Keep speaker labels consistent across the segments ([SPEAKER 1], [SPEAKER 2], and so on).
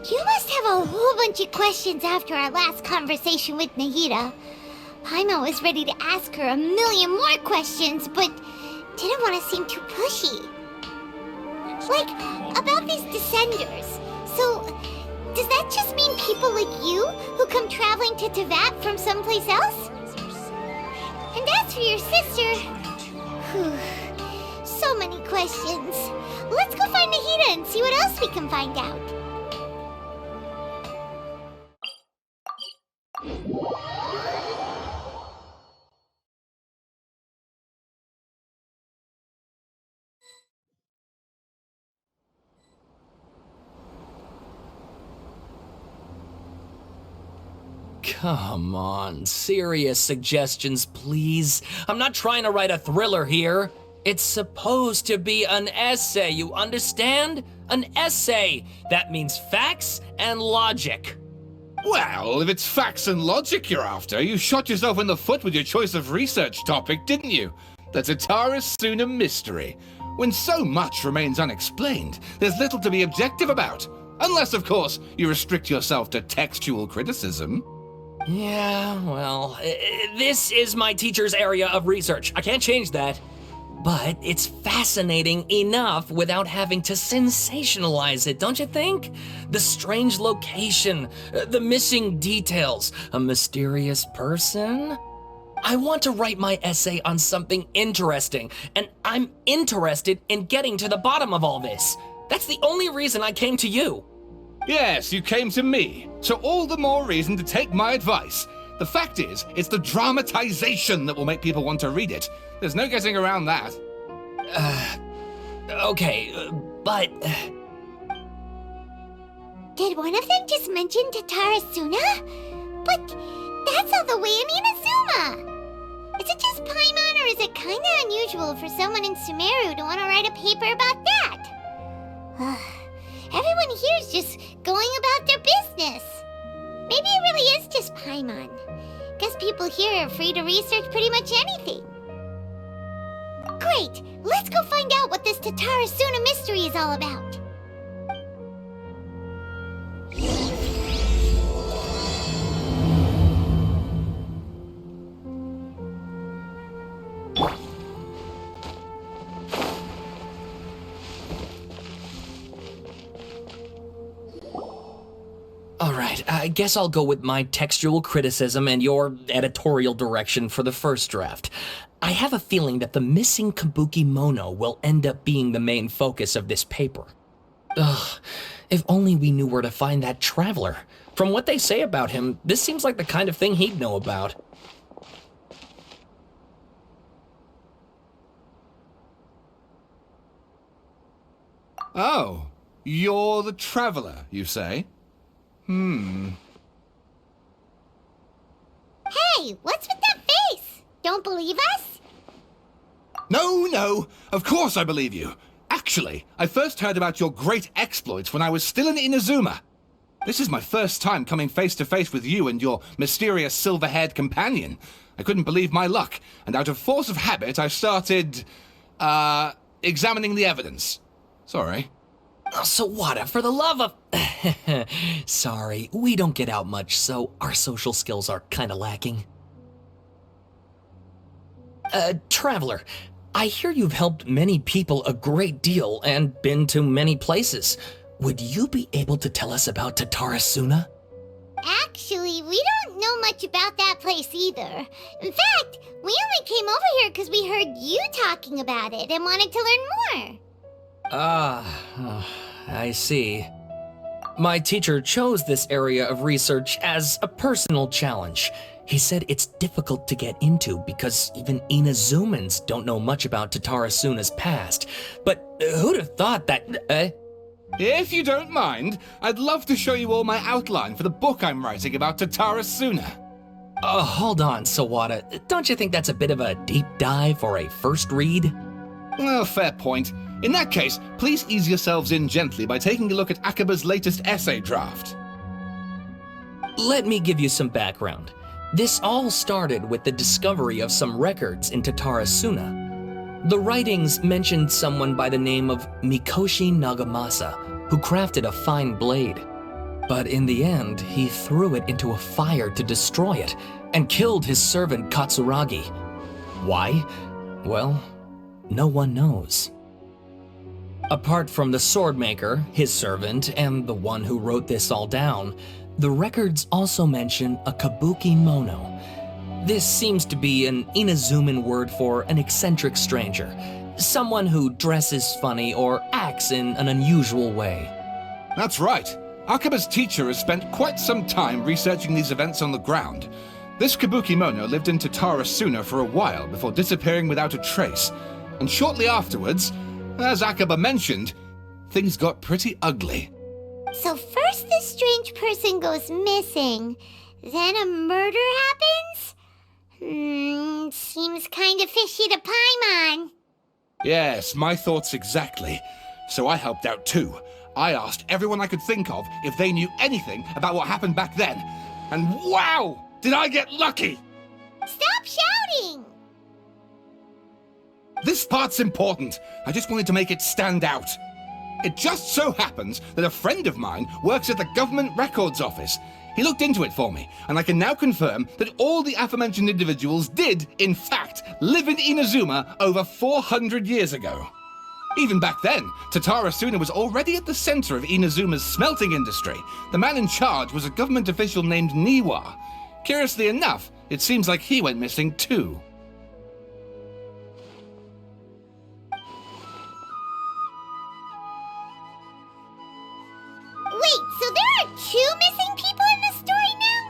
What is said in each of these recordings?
[SPEAKER 1] You must have a whole bunch of questions after our last conversation with Nahida. Paimon was ready to ask her a million more questions, but didn't want to seem too pushy. Like, about these descenders. So, does that just mean people like you who come traveling to Teyvat from someplace else? And as for your sister... so many questions. Let's go find Nahida and see what else we can find out.
[SPEAKER 2] Come on, serious suggestions, please. I'm not trying to write a thriller here. It's supposed to be an essay, you understand? An essay! That means facts and logic.
[SPEAKER 3] Well, if it's facts and logic you're after, you shot yourself in the foot with your choice of research topic, didn't you? The Tatarasuna mystery. When so much remains unexplained, there's little to be objective about. Unless, of course, you restrict yourself to textual criticism.
[SPEAKER 2] Yeah, well, this is my teacher's area of research. I can't change that. But it's fascinating enough without having to sensationalize it, don't you think? The strange location, the missing details, a mysterious person. I want to write my essay on something interesting, and I'm interested in getting to the bottom of all this. That's the only reason I came to you.
[SPEAKER 3] Yes, you came to me, so all the more reason to take my advice. The fact is, it's the dramatization that will make people want to read it. There's no getting around that.
[SPEAKER 2] Okay, but...
[SPEAKER 1] Did one of them just mention Tatarasuna? But that's all the way in Inazuma! Is it just Paimon, or is it kinda unusual for someone in Sumeru to want to write a paper about that? Everyone here's just going about their business. Maybe it really is just Paimon. Guess people here are free to research pretty much anything. Great! Let's go find out what this Tatarasuna mystery is all about.
[SPEAKER 2] Alright, I guess I'll go with my textual criticism and your editorial direction for the first draft. I have a feeling that the missing Kabuki Mono will end up being the main focus of this paper. Ugh, if only we knew where to find that traveler. From what they say about him, this seems like the kind of thing he'd know about.
[SPEAKER 3] Oh, you're the traveler, you say?
[SPEAKER 1] Hey, what's with that face? Don't believe us?
[SPEAKER 3] No, of course I believe you. Actually, I first heard about your great exploits when I was still in Inazuma. This is my first time coming face to face with you and your mysterious silver-haired companion. I couldn't believe my luck, and out of force of habit, I started, examining the evidence. Sorry.
[SPEAKER 2] Oh, Sawada, for the love of... Sorry, we don't get out much, so our social skills are kinda lacking. Traveler, I hear you've helped many people a great deal and been to many places. Would you be able to tell us about Tatarasuna?
[SPEAKER 1] Actually, we don't know much about that place either. In fact, we only came over here because we heard you talking about it and wanted to learn more.
[SPEAKER 2] I see. My teacher chose this area of research as a personal challenge. He said it's difficult to get into because even Inazumans don't know much about Tatarasuna's past. But who'd have thought that,
[SPEAKER 3] If you don't mind, I'd love to show you all my outline for the book I'm writing about Tatarasuna.
[SPEAKER 2] Hold on, Sawada. Don't you think that's a bit of a deep dive for a first read?
[SPEAKER 3] Well, fair point. In that case, please ease yourselves in gently by taking a look at Akaba's latest essay draft.
[SPEAKER 2] Let me give you some background. This all started with the discovery of some records in Tatarasuna. The writings mentioned someone by the name of Mikoshi Nagamasa, who crafted a fine blade. But in the end, he threw it into a fire to destroy it and killed his servant Katsuragi. Why? Well, no one knows. Apart from the swordmaker, his servant, and the one who wrote this all down, the records also mention a kabuki mono. This seems to be an Inazuman word for an eccentric stranger, someone who dresses funny or acts in an unusual way.
[SPEAKER 3] That's right. Akaba's teacher has spent quite some time researching these events on the ground. This kabuki mono lived in Tatarasuna for a while before disappearing without a trace. And shortly afterwards, as Akaba mentioned, things got pretty ugly.
[SPEAKER 1] So first this strange person goes missing, then a murder happens? Seems kind of fishy to Paimon.
[SPEAKER 3] Yes, my thoughts exactly. So I helped out too. I asked everyone I could think of if they knew anything about what happened back then. And wow! Did I get lucky!
[SPEAKER 1] Stop shouting!
[SPEAKER 3] This part's important. I just wanted to make it stand out. It just so happens that a friend of mine works at the government records office. He looked into it for me, and I can now confirm that all the aforementioned individuals did, in fact, live in Inazuma over 400 years ago. Even back then, Tatarasuna was already at the center of Inazuma's smelting industry. The man in charge was a government official named Niwa. Curiously enough, it seems like he went missing too.
[SPEAKER 1] Wait, so there are 2 missing people in this story now?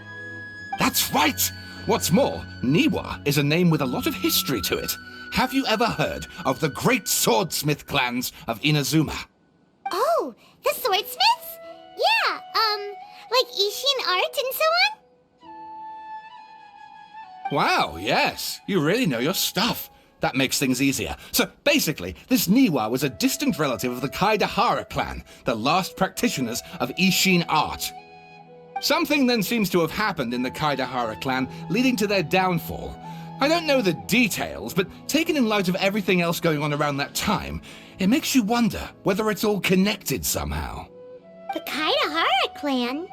[SPEAKER 3] That's right! What's more, Niwa is a name with a lot of history to it. Have you ever heard of the great swordsmith clans of Inazuma?
[SPEAKER 1] Oh, the swordsmiths? Yeah, like Ishin art and so on?
[SPEAKER 3] Wow, yes, you really know your stuff. That makes things easier. So basically, this Niwa was a distant relative of the Kaidahara clan, the last practitioners of Ishin art. Something then seems to have happened in the Kaidahara clan, leading to their downfall. I don't know the details, but taken in light of everything else going on around that time, it makes you wonder whether it's all connected somehow.
[SPEAKER 1] The Kaidahara clan?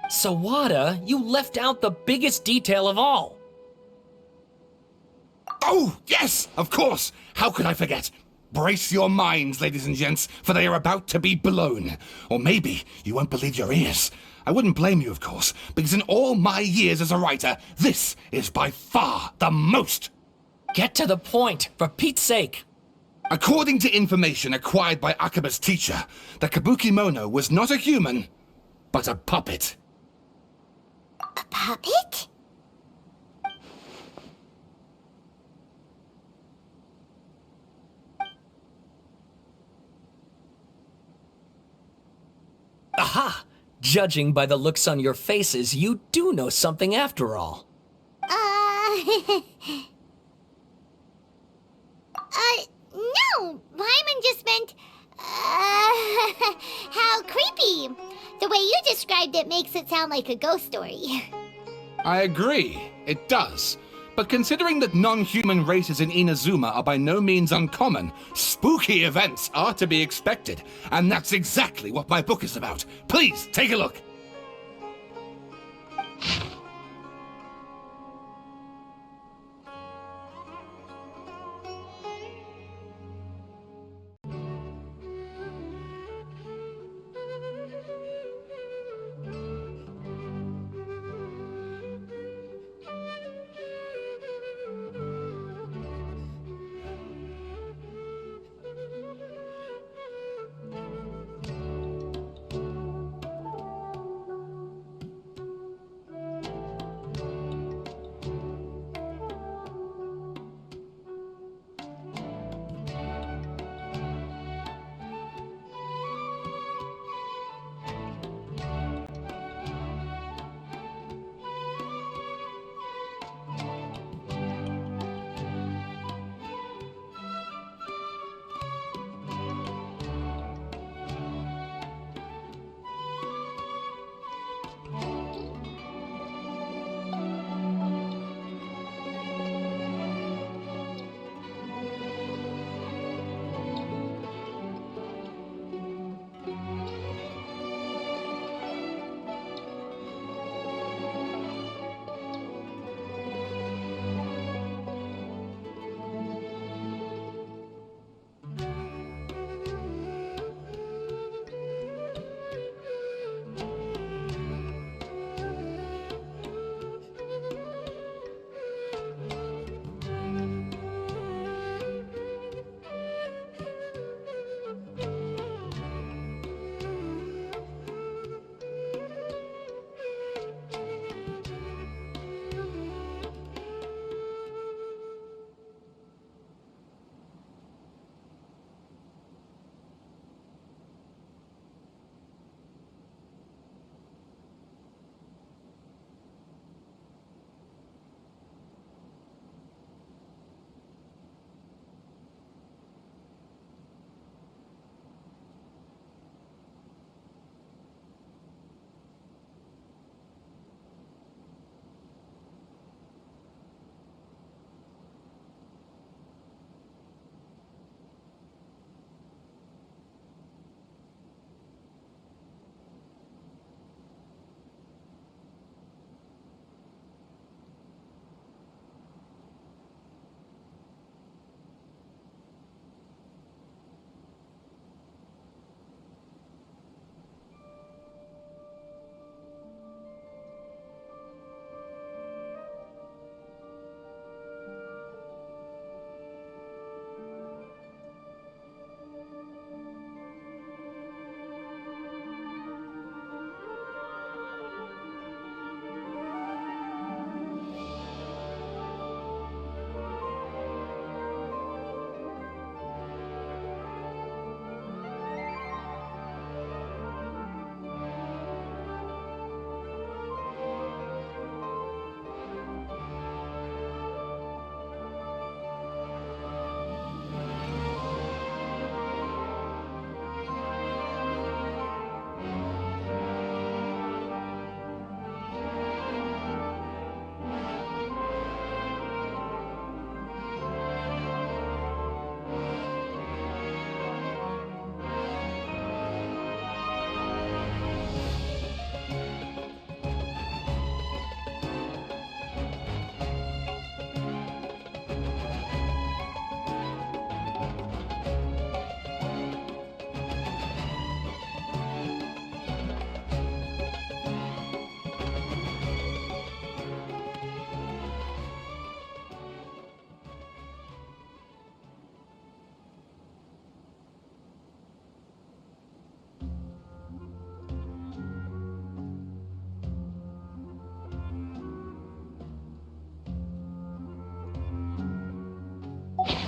[SPEAKER 2] Sawada, you left out the biggest detail of all.
[SPEAKER 3] Oh, yes, of course. How could I forget? Brace your minds, ladies and gents, for they are about to be blown. Or maybe you won't believe your ears. I wouldn't blame you, of course, because in all my years as a writer, this is by far the most.
[SPEAKER 2] Get to the point, for Pete's sake.
[SPEAKER 3] According to information acquired by Akaba's teacher, the kabuki mono was not a human, but a puppet.
[SPEAKER 1] A puppet?
[SPEAKER 2] Aha! Judging by the looks on your faces, you do know something after all.
[SPEAKER 1] No! Paimon just meant, how creepy. The way you described it makes it sound like a ghost story.
[SPEAKER 3] I agree, it does. But considering that non-human races in Inazuma are by no means uncommon, spooky events are to be expected. And that's exactly what my book is about. Please, take a look.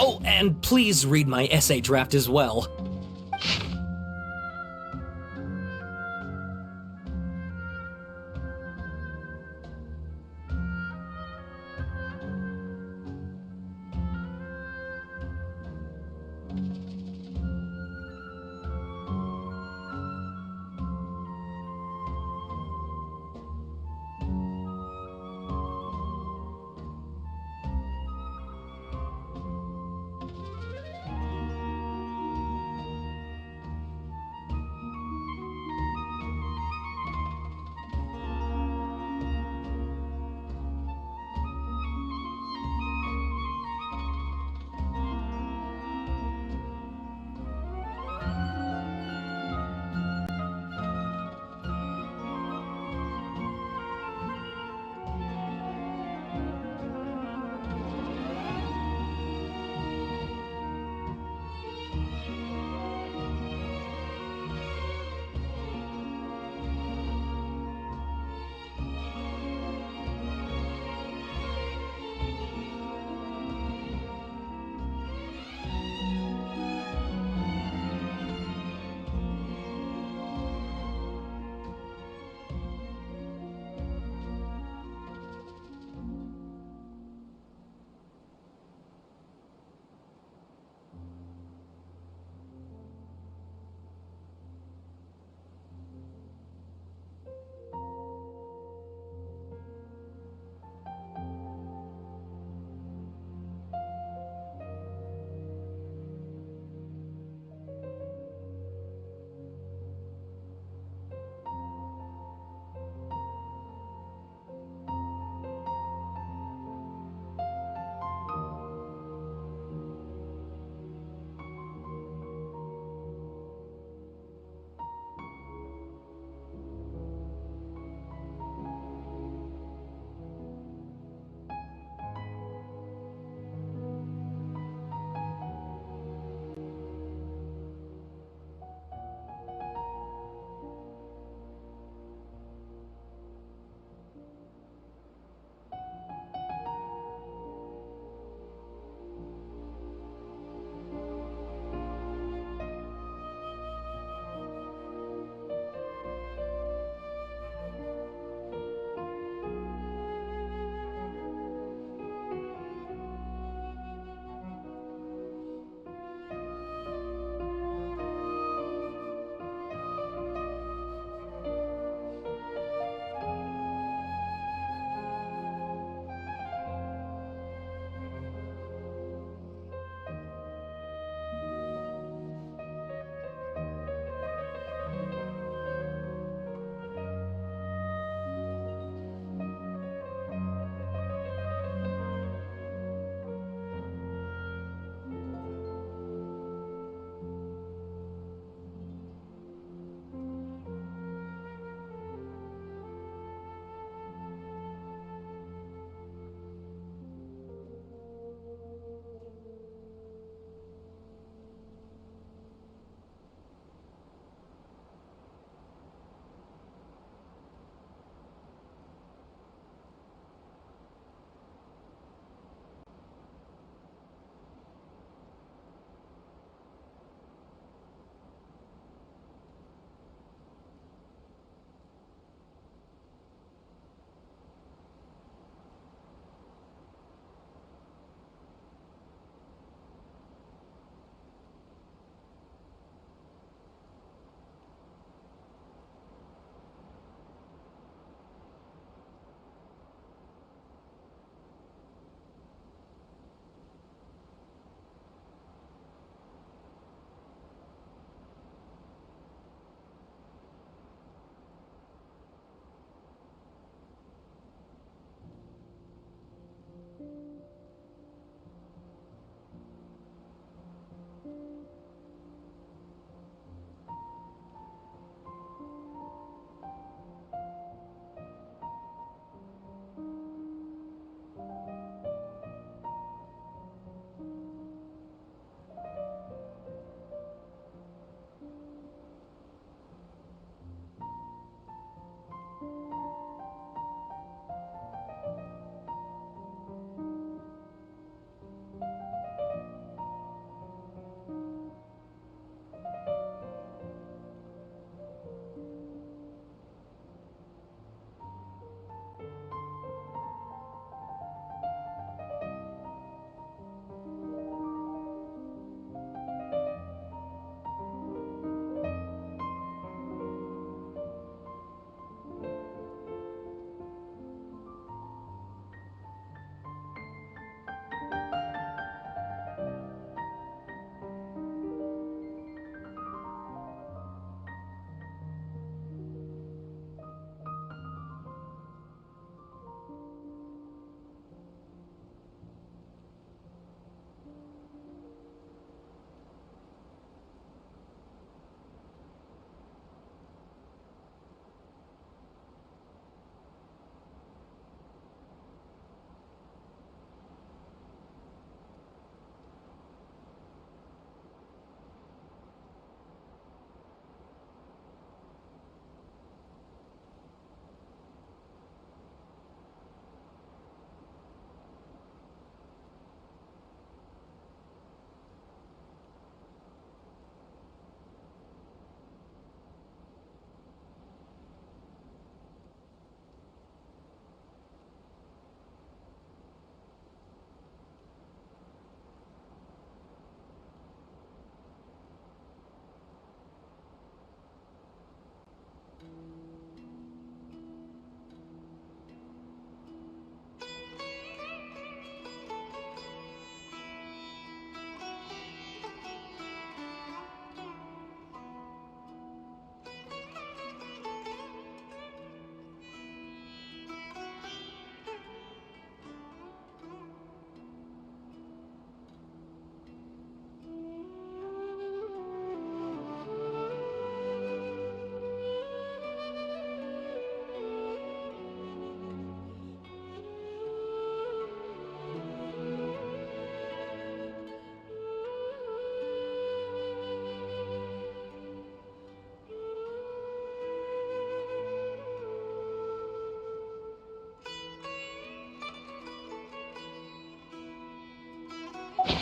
[SPEAKER 2] Oh, and please read my essay draft as well.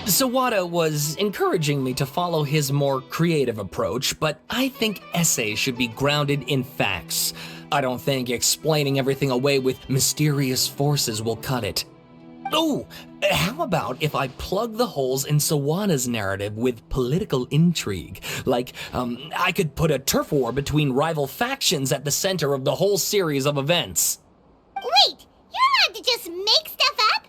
[SPEAKER 2] Sawada was encouraging me to follow his more creative approach, but I think essays should be grounded in facts. I don't think explaining everything away with mysterious forces will cut it. Oh, how about if I plug the holes in Sawada's narrative with political intrigue? Like, I could put a turf war between rival factions at the center of the whole series of events.
[SPEAKER 1] Wait, you're allowed to just make stuff up?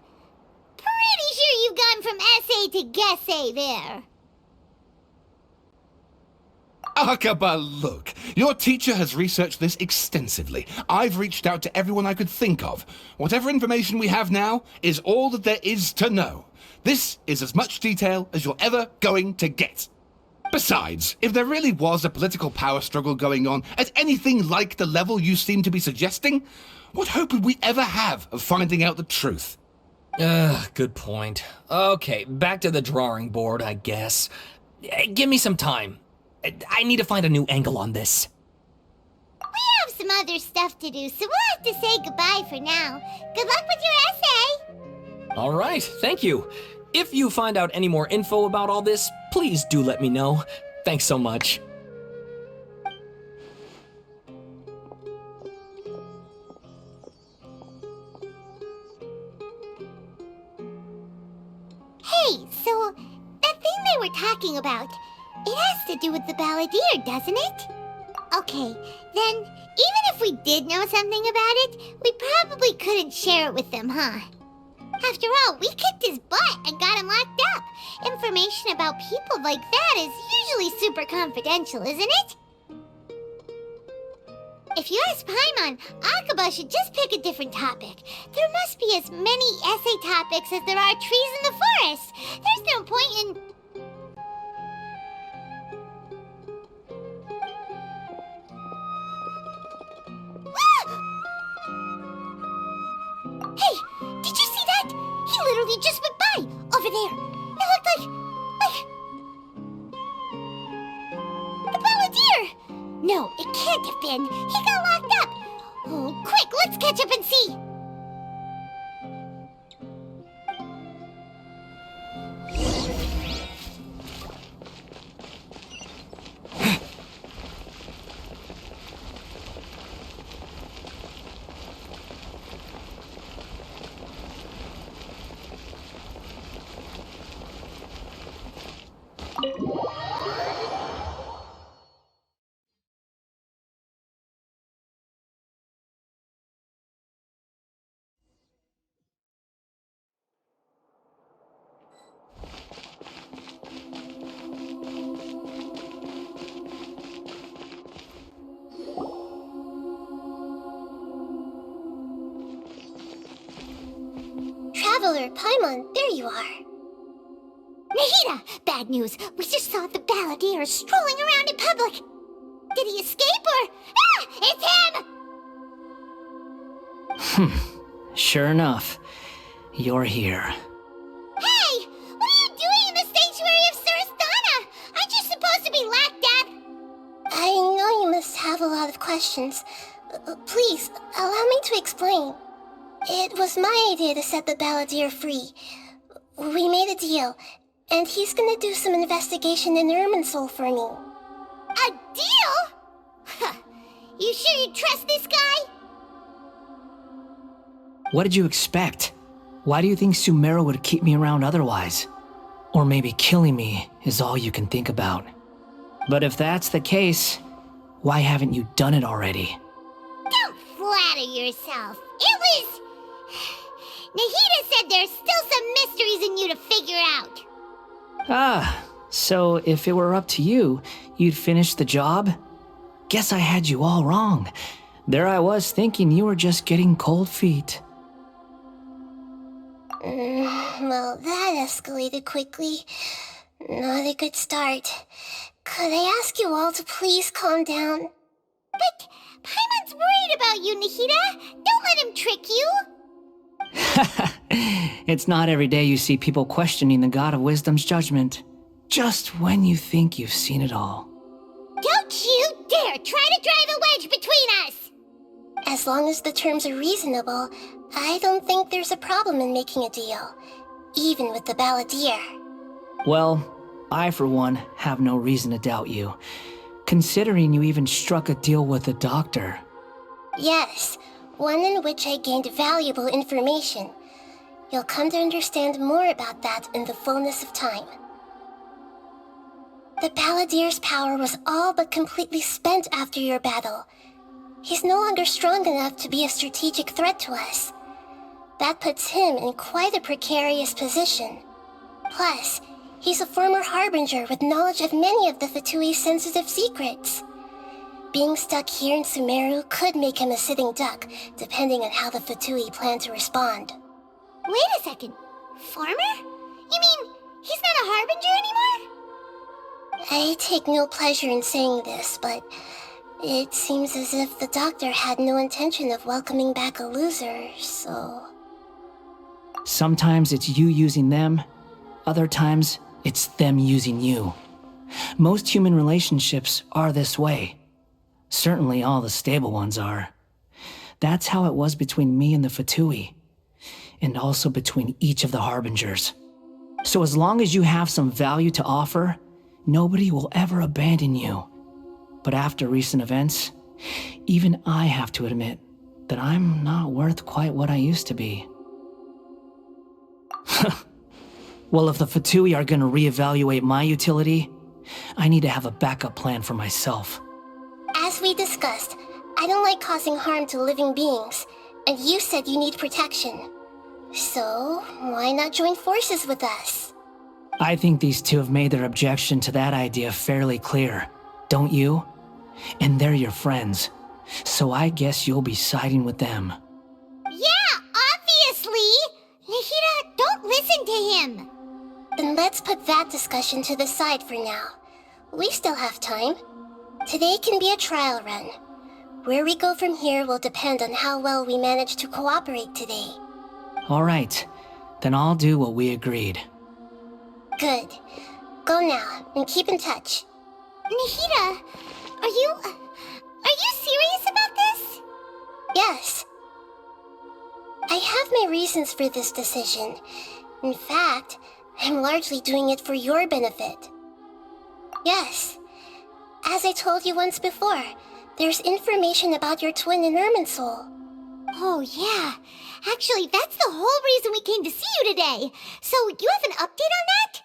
[SPEAKER 1] Pretty sure you've gone from essay to guessay there.
[SPEAKER 3] Akaba, look. Your teacher has researched this extensively. I've reached out to everyone I could think of. Whatever information we have now is all that there is to know. This is as much detail as you're ever going to get. Besides, if there really was a political power struggle going on at anything like the level you seem to be suggesting, what hope would we ever have of finding out the truth?
[SPEAKER 2] Good point. Okay, back to the drawing board, I guess. Give me some time. I need to find a new angle on this.
[SPEAKER 1] We have some other stuff to do, so we'll have to say goodbye for now. Good luck with your essay!
[SPEAKER 2] All right, thank you. If you find out any more info about all this, please do let me know. Thanks so much.
[SPEAKER 1] Hey, so that thing they were talking about, it has to do with the Balladeer, doesn't it? Okay, then even if we did know something about it, we probably couldn't share it with them, huh? After all, we kicked his butt and got him locked up. Information about people like that is usually super confidential, isn't it? If you ask Paimon, Akaba should just pick a different topic. There must be as many essay topics as there are trees in the forest. There's no point in... Hey, did you see that? He literally just went by, over there. It looked like... the Balladeer! No, it can't have been. He got locked up. Oh, quick, let's catch up and see. Traveler, Paimon, there you are. Nahida! Bad news. We just saw the Balladeer strolling around in public. Did he escape or... Ah! It's him!
[SPEAKER 4] Sure enough. You're here.
[SPEAKER 1] Hey! What are you doing in the sanctuary of Surasthana? Aren't you supposed to be locked up? I know you must have a lot of questions. Please, allow me to explain. It was my idea to set the Balladeer free. We made a deal, and he's gonna do some investigation in Irminsul for me. A deal? Huh. You sure you trust this guy?
[SPEAKER 4] What did you expect? Why do you think Sumeru would keep me around otherwise? Or maybe killing me is all you can think about. But if that's the case, why haven't you done it already?
[SPEAKER 1] Don't flatter yourself. It was... Nahida said there's still some mysteries in you to figure out.
[SPEAKER 4] Ah, so if it were up to you, you'd finish the job? Guess I had you all wrong. There I was thinking you were just getting cold feet.
[SPEAKER 1] Well, that escalated quickly. Not a good start. Could I ask you all to please calm down? But Paimon's worried about you, Nahida. Don't let him trick you.
[SPEAKER 4] It's not every day you see people questioning the God of Wisdom's judgment. Just when you think you've seen it all.
[SPEAKER 1] Don't you dare try to drive a wedge between us! As long as the terms are reasonable, I don't think there's a problem in making a deal. Even with the Balladeer.
[SPEAKER 4] Well, I, for one, have no reason to doubt you, considering you even struck a deal with the doctor.
[SPEAKER 5] Yes, one in which I gained valuable information. You'll come to understand more about that in the fullness of time. The Balladeer's power was all but completely spent after your battle. He's no longer strong enough to be a strategic threat to us. That puts him in quite a precarious position. Plus, he's a former Harbinger with knowledge of many of the Fatui's sensitive secrets. Being stuck here in Sumeru could make him a sitting duck, depending on how the Fatui plan to respond.
[SPEAKER 1] Wait a second. Farmer? You mean he's not a Harbinger anymore?
[SPEAKER 5] I take no pleasure in saying this, but it seems as if the doctor had no intention of welcoming back a loser, so...
[SPEAKER 4] Sometimes it's you using them, other times it's them using you. Most human relationships are this way. Certainly all the stable ones are. That's how it was between me and the Fatui, and also between each of the Harbingers. So as long as you have some value to offer, nobody will ever abandon you. But after recent events, even I have to admit that I'm not worth quite what I used to be. Well, if the Fatui are gonna reevaluate my utility, I need to have a backup plan for myself.
[SPEAKER 5] As we discussed, I don't like causing harm to living beings, and you said you need protection. So, why not join forces with us?
[SPEAKER 4] I think these two have made their objection to that idea fairly clear, don't you? And they're your friends, so I guess you'll be siding with them.
[SPEAKER 1] Yeah, obviously! Nahida, don't listen to him!
[SPEAKER 5] Then let's put that discussion to the side for now. We still have time. Today can be a trial run. Where we go from here will depend on how well we manage to cooperate today.
[SPEAKER 4] All right, then I'll do what we agreed.
[SPEAKER 5] Good. Go now, and keep in touch.
[SPEAKER 1] Nahida, are you serious about this?
[SPEAKER 5] Yes. I have my reasons for this decision. In fact, I'm largely doing it for your benefit. Yes. As I told you once before, there's information about your twin in Irminsul.
[SPEAKER 1] Oh, yeah. Actually, that's the whole reason we came to see you today. So, you have an update on that?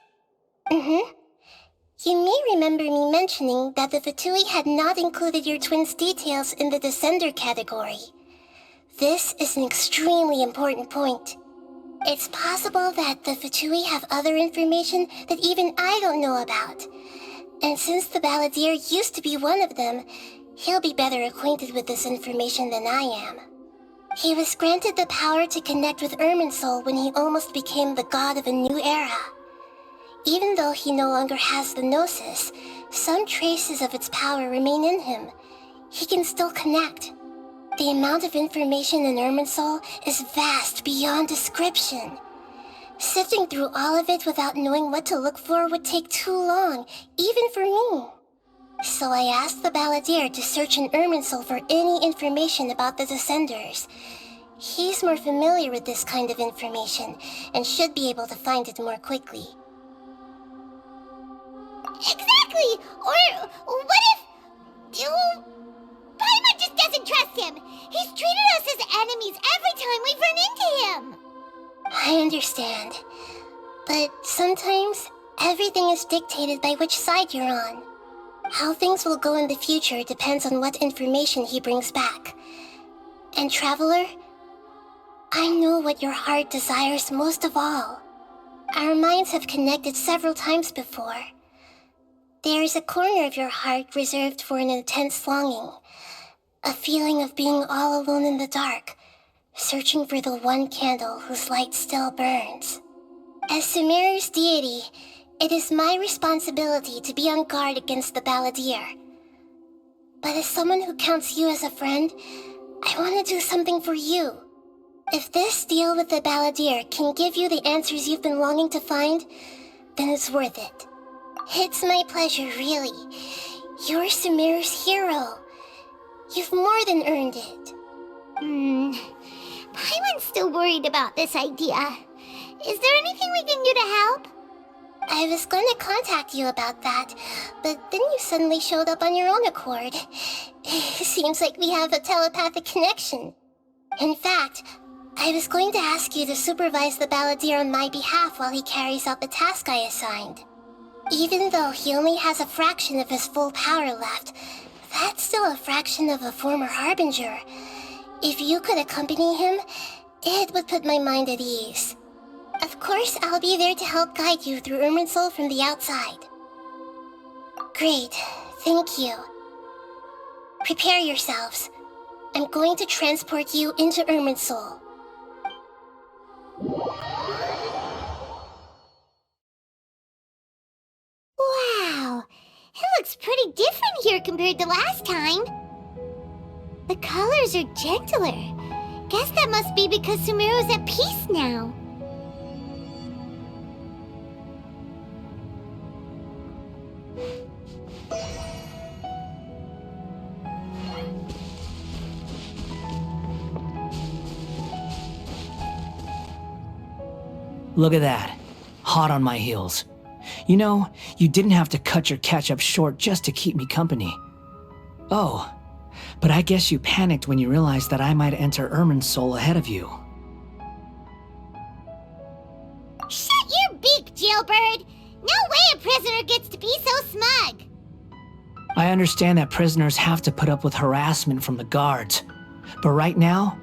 [SPEAKER 5] Mm-hmm. You may remember me mentioning that the Fatui had not included your twin's details in the Descender category. This is an extremely important point. It's possible that the Fatui have other information that even I don't know about. And since the Balladeer used to be one of them, he'll be better acquainted with this information than I am. He was granted the power to connect with Irminsul when he almost became the god of a new era. Even though he no longer has the Gnosis, some traces of its power remain in him. He can still connect. The amount of information in Irminsul is vast beyond description. Sifting through all of it without knowing what to look for would take too long, even for me. So I asked the Balladeer to search in Irminsul for any information about the Descenders. He's more familiar with this kind of information, and should be able to find it more quickly.
[SPEAKER 1] Exactly! Or what if... Paimon just doesn't trust him! He's treated us as enemies every time we've run into him!
[SPEAKER 5] I understand. But sometimes, everything is dictated by which side you're on. How things will go in the future depends on what information he brings back. And Traveler, I know what your heart desires most of all. Our minds have connected several times before. There is a corner of your heart reserved for an intense longing. A feeling of being all alone in the dark, searching for the one candle whose light still burns. As Sumeru's deity, it is my responsibility to be on guard against the Balladeer. But as someone who counts you as a friend, I want to do something for you. If this deal with the Balladeer can give you the answers you've been longing to find, then it's worth it. It's my pleasure, really. You're Sumeru's hero. You've more than earned it.
[SPEAKER 1] Paimon's still worried about this idea. Is there anything we can do to help?
[SPEAKER 5] I was going to contact you about that, but then you suddenly showed up on your own accord. Seems like we have a telepathic connection. In fact, I was going to ask you to supervise the Balladeer on my behalf while he carries out the task I assigned. Even though he only has a fraction of his full power left, that's still a fraction of a former Harbinger. If you could accompany him, it would put my mind at ease. Of course, I'll be there to help guide you through Irminsul from the outside. Great, thank you. Prepare yourselves. I'm going to transport you into Irminsul.
[SPEAKER 1] Wow, it looks pretty different here compared to last time. The colors are gentler. Guess that must be because Sumeru's at peace now.
[SPEAKER 4] Look at that. Hot on my heels. You know, you didn't have to cut your catch-up short just to keep me company. Oh, but I guess you panicked when you realized that I might enter Irminsul ahead of you.
[SPEAKER 1] Shut your beak, jailbird! No way a prisoner gets to be so smug!
[SPEAKER 4] I understand that prisoners have to put up with harassment from the guards, but right now,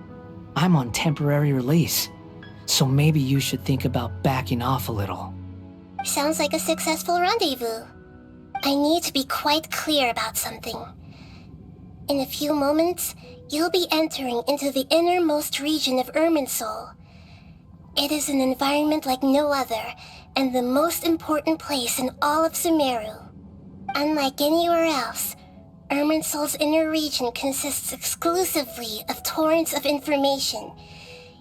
[SPEAKER 4] I'm on temporary release. So maybe you should think about backing off a little.
[SPEAKER 5] Sounds like a successful rendezvous. I need to be quite clear about something. In a few moments, you'll be entering into the innermost region of Irminsul. It is an environment like no other, and the most important place in all of Sumeru. Unlike anywhere else, Irminsul's inner region consists exclusively of torrents of information.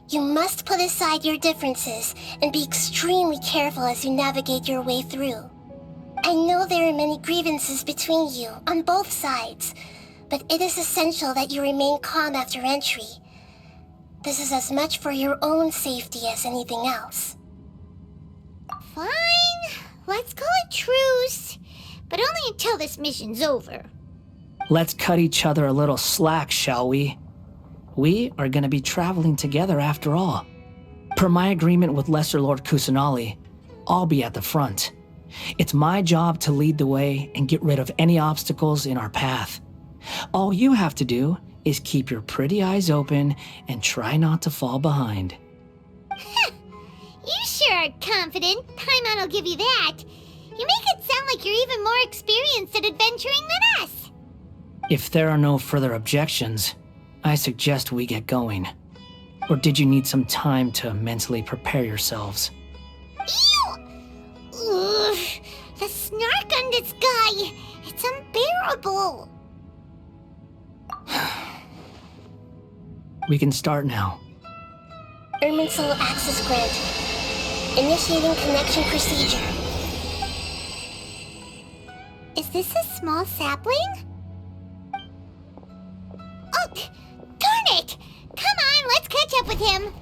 [SPEAKER 5] You must put aside your differences and be extremely careful as you navigate your way through. I know there are many grievances between you on both sides, but it is essential that you remain calm after entry. This is as much for your own safety as anything else.
[SPEAKER 1] Fine, let's call it truce, but only until this mission's over.
[SPEAKER 4] Let's cut each other a little slack, shall we? We are going to be traveling together after all. Per my agreement with Lesser Lord Kusanali, I'll be at the front. It's my job to lead the way and get rid of any obstacles in our path. All you have to do is keep your pretty eyes open and try not to fall behind.
[SPEAKER 1] You sure are confident. Paimon will give you that. You make it sound like you're even more experienced at adventuring than us.
[SPEAKER 4] If there are no further objections, I suggest we get going. Or did you need some time to mentally prepare yourselves?
[SPEAKER 1] Ew! Ugh, the snark on this guy, it's unbearable.
[SPEAKER 4] We can start now.
[SPEAKER 5] Irminsul access granted. Initiating connection procedure.
[SPEAKER 1] Is this a small sapling? Oh, darn it! Come on, let's catch up with him.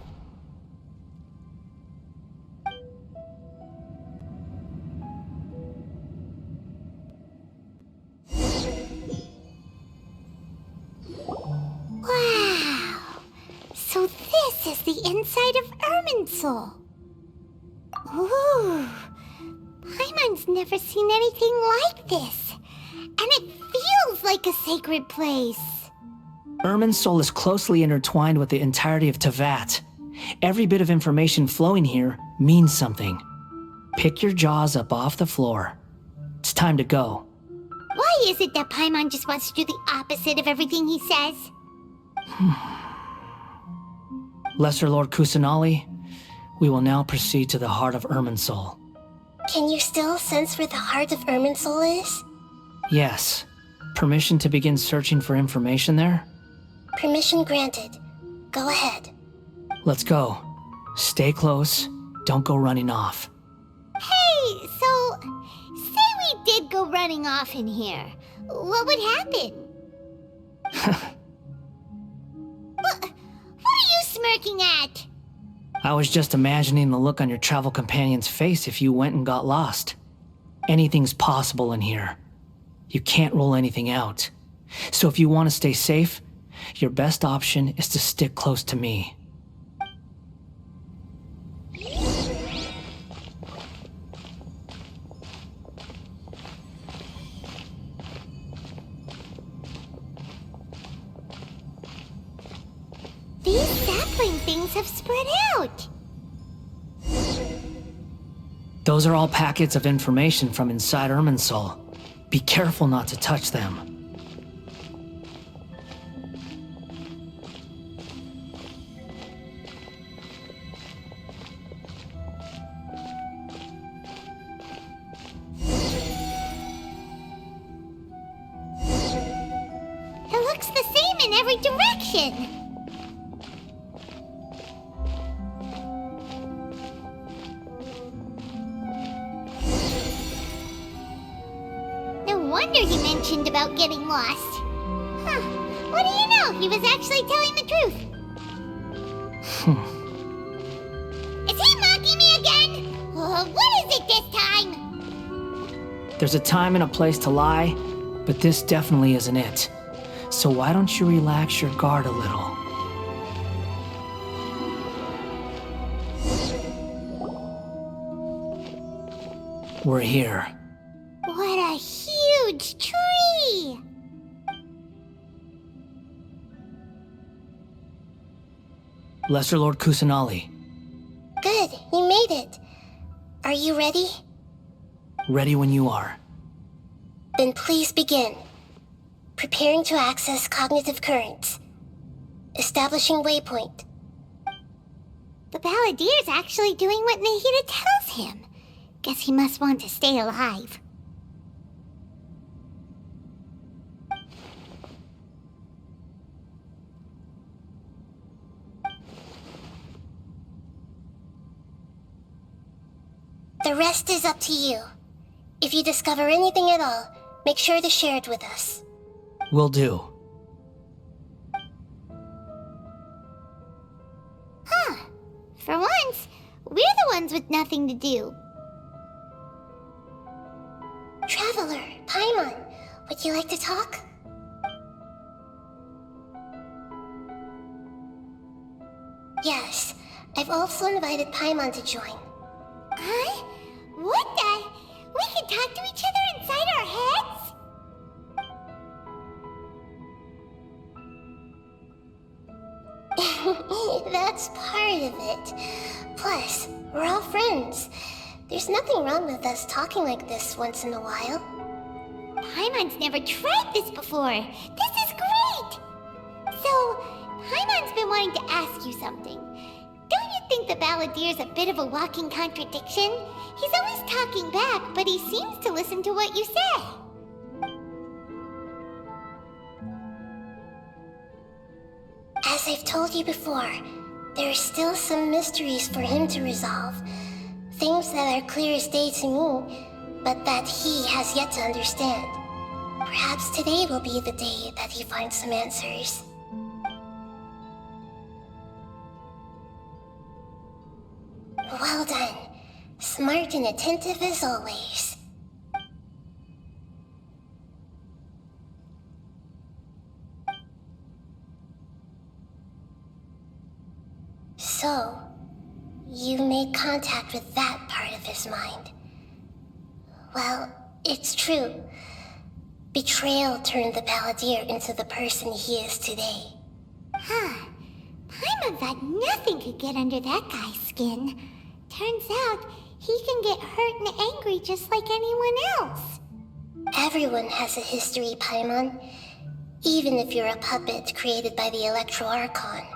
[SPEAKER 1] Wow! So this is the inside of Irminsul. Ooh! Paimon's never seen anything like this. And it feels like a sacred place.
[SPEAKER 4] Irminsul is closely intertwined with the entirety of Teyvat. Every bit of information flowing here means something. Pick your jaws up off the floor. It's time to go.
[SPEAKER 1] Why is it that Paimon just wants to do the opposite of everything he says?
[SPEAKER 4] Lesser Lord Kusanali, we will now proceed to the heart of Irminsul.
[SPEAKER 5] Can you still sense where the heart of Irminsul is?
[SPEAKER 4] Yes. Permission to begin searching for information there?
[SPEAKER 5] Permission granted. Go ahead.
[SPEAKER 4] Let's go. Stay close. Don't go running off.
[SPEAKER 1] Hey, so, say we did go running off in here. What would happen? What are you smirking at?
[SPEAKER 4] I was just imagining the look on your travel companion's face if you went and got lost. Anything's possible in here. You can't rule anything out. So if you want to stay safe, your best option is to stick close to me.
[SPEAKER 1] These sapling things have spread out.
[SPEAKER 4] Those are all packets of information from inside Irminsul. Be careful not to touch them.
[SPEAKER 1] It looks the same in every direction. No wonder he mentioned about getting lost. Huh. What do you know? He was actually telling the truth. Is he mocking me again? What is it this time?
[SPEAKER 4] There's a time and a place to lie, but this definitely isn't it. So why don't you relax your guard a little? We're here.
[SPEAKER 1] What a huge tree!
[SPEAKER 4] Lesser Lord Kusanali,
[SPEAKER 5] Good, you made it. Are you ready?
[SPEAKER 4] ready when you are.
[SPEAKER 5] Then please begin. Preparing to access cognitive currents. Establishing waypoint.
[SPEAKER 1] The Balladeer's actually doing what Nahida tells him. Guess he must want to stay alive.
[SPEAKER 5] The rest is up to you. If you discover anything at all, make sure to share it with us.
[SPEAKER 4] Will do.
[SPEAKER 1] Huh. For once, we're the ones with nothing to do.
[SPEAKER 5] Traveler, Paimon, would you like to talk? Yes, I've also invited Paimon to join.
[SPEAKER 1] Huh? What the? We can talk to each other inside our heads?
[SPEAKER 5] That's part of it. Plus, we're all friends. There's nothing wrong with us talking like this once in a while.
[SPEAKER 1] Paimon's never tried this before. This is great! So, Paimon's been wanting to ask you something. Don't you think the Balladeer's a bit of a walking contradiction? He's always talking back, but he seems to listen to what you say.
[SPEAKER 5] As I've told you before, there are still some mysteries for him to resolve. Things that are clear as day to me, but that he has yet to understand. Perhaps today will be the day that he finds some answers. Well done. Smart and attentive as always. So, you made contact with that part of his mind. Well, it's true. Betrayal turned the Balladeer into the person he is today.
[SPEAKER 1] Huh. Paimon thought nothing could get under that guy's skin. Turns out, he can get hurt and angry just like anyone else.
[SPEAKER 5] Everyone has a history, Paimon. Even if you're a puppet created by the Electro Archon.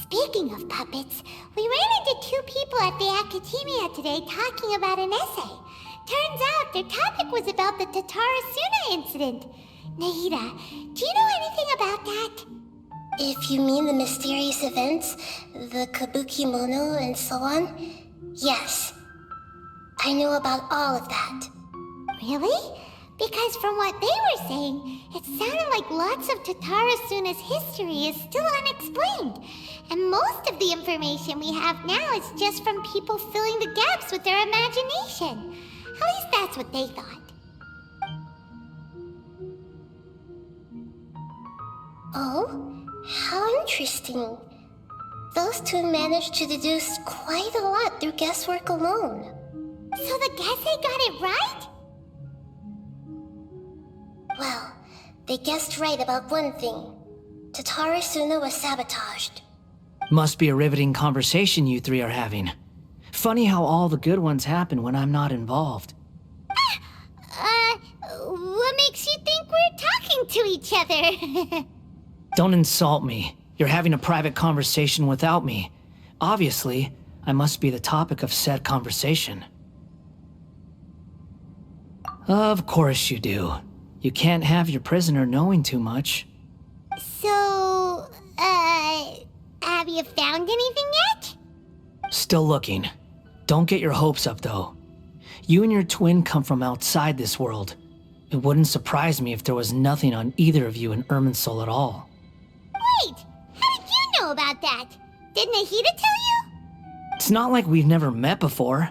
[SPEAKER 1] Speaking of puppets, we ran into two people at the Academia today talking about an essay. Turns out their topic was about the Tatarasuna incident. Nahida, do you know anything about that?
[SPEAKER 5] If you mean the mysterious events, the Kabuki Mono and so on, yes. I know about all of that.
[SPEAKER 1] Really? Because from what they were saying, It sounded like lots of Tatarasuna's history is still unexplained, and most of the information we have now is just from people filling the gaps with their imagination. At least that's what they thought.
[SPEAKER 5] Oh, how interesting. Those two managed to deduce quite a lot through guesswork alone.
[SPEAKER 1] So the Gese got it right?
[SPEAKER 5] Well, they guessed right about one thing. Tatarasuna was sabotaged.
[SPEAKER 4] Must be a riveting conversation you three are having. Funny how all the good ones happen when I'm not involved.
[SPEAKER 1] What makes you think we're talking to each other?
[SPEAKER 4] Don't insult me. You're having a private conversation without me. Obviously, I must be the topic of said conversation. Of course you do. You can't have your prisoner knowing too much.
[SPEAKER 1] So, have you found anything yet?
[SPEAKER 4] Still looking. Don't get your hopes up, though. You and your twin come from outside this world. It wouldn't surprise me if there was nothing on either of you in Irminsul at all.
[SPEAKER 1] Wait, how did you know about that? Did Nahida tell you?
[SPEAKER 4] It's not like we've never met before.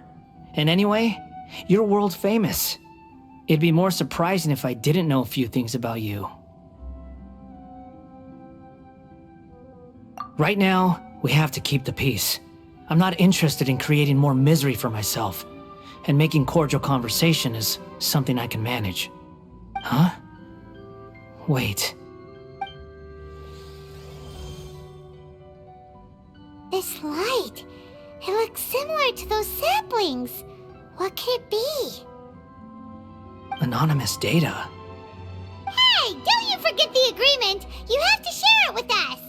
[SPEAKER 4] And anyway, you're world famous. It'd be more surprising if I didn't know a few things about you. Right now, we have to keep the peace. I'm not interested in creating more misery for myself, and making cordial conversation is something I can manage. Huh? Wait.
[SPEAKER 1] This light, it looks similar to those saplings. What could it be?
[SPEAKER 4] Anonymous data.
[SPEAKER 1] Hey, don't you forget the agreement! You have to share it with us!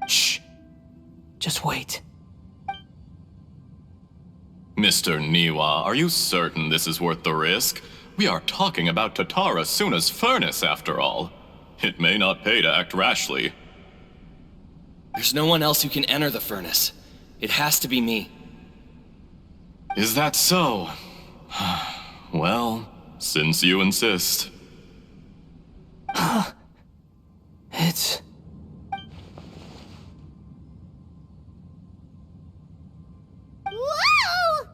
[SPEAKER 4] Shh. Just wait.
[SPEAKER 6] Mr. Niwa, are you certain this is worth the risk? We are talking about Tatarasuna's furnace, after all. It may not pay to act rashly.
[SPEAKER 7] There's no one else who can enter the furnace. It has to be me.
[SPEAKER 6] Is that so? Well, since you insist.
[SPEAKER 4] It's...
[SPEAKER 1] Whoa!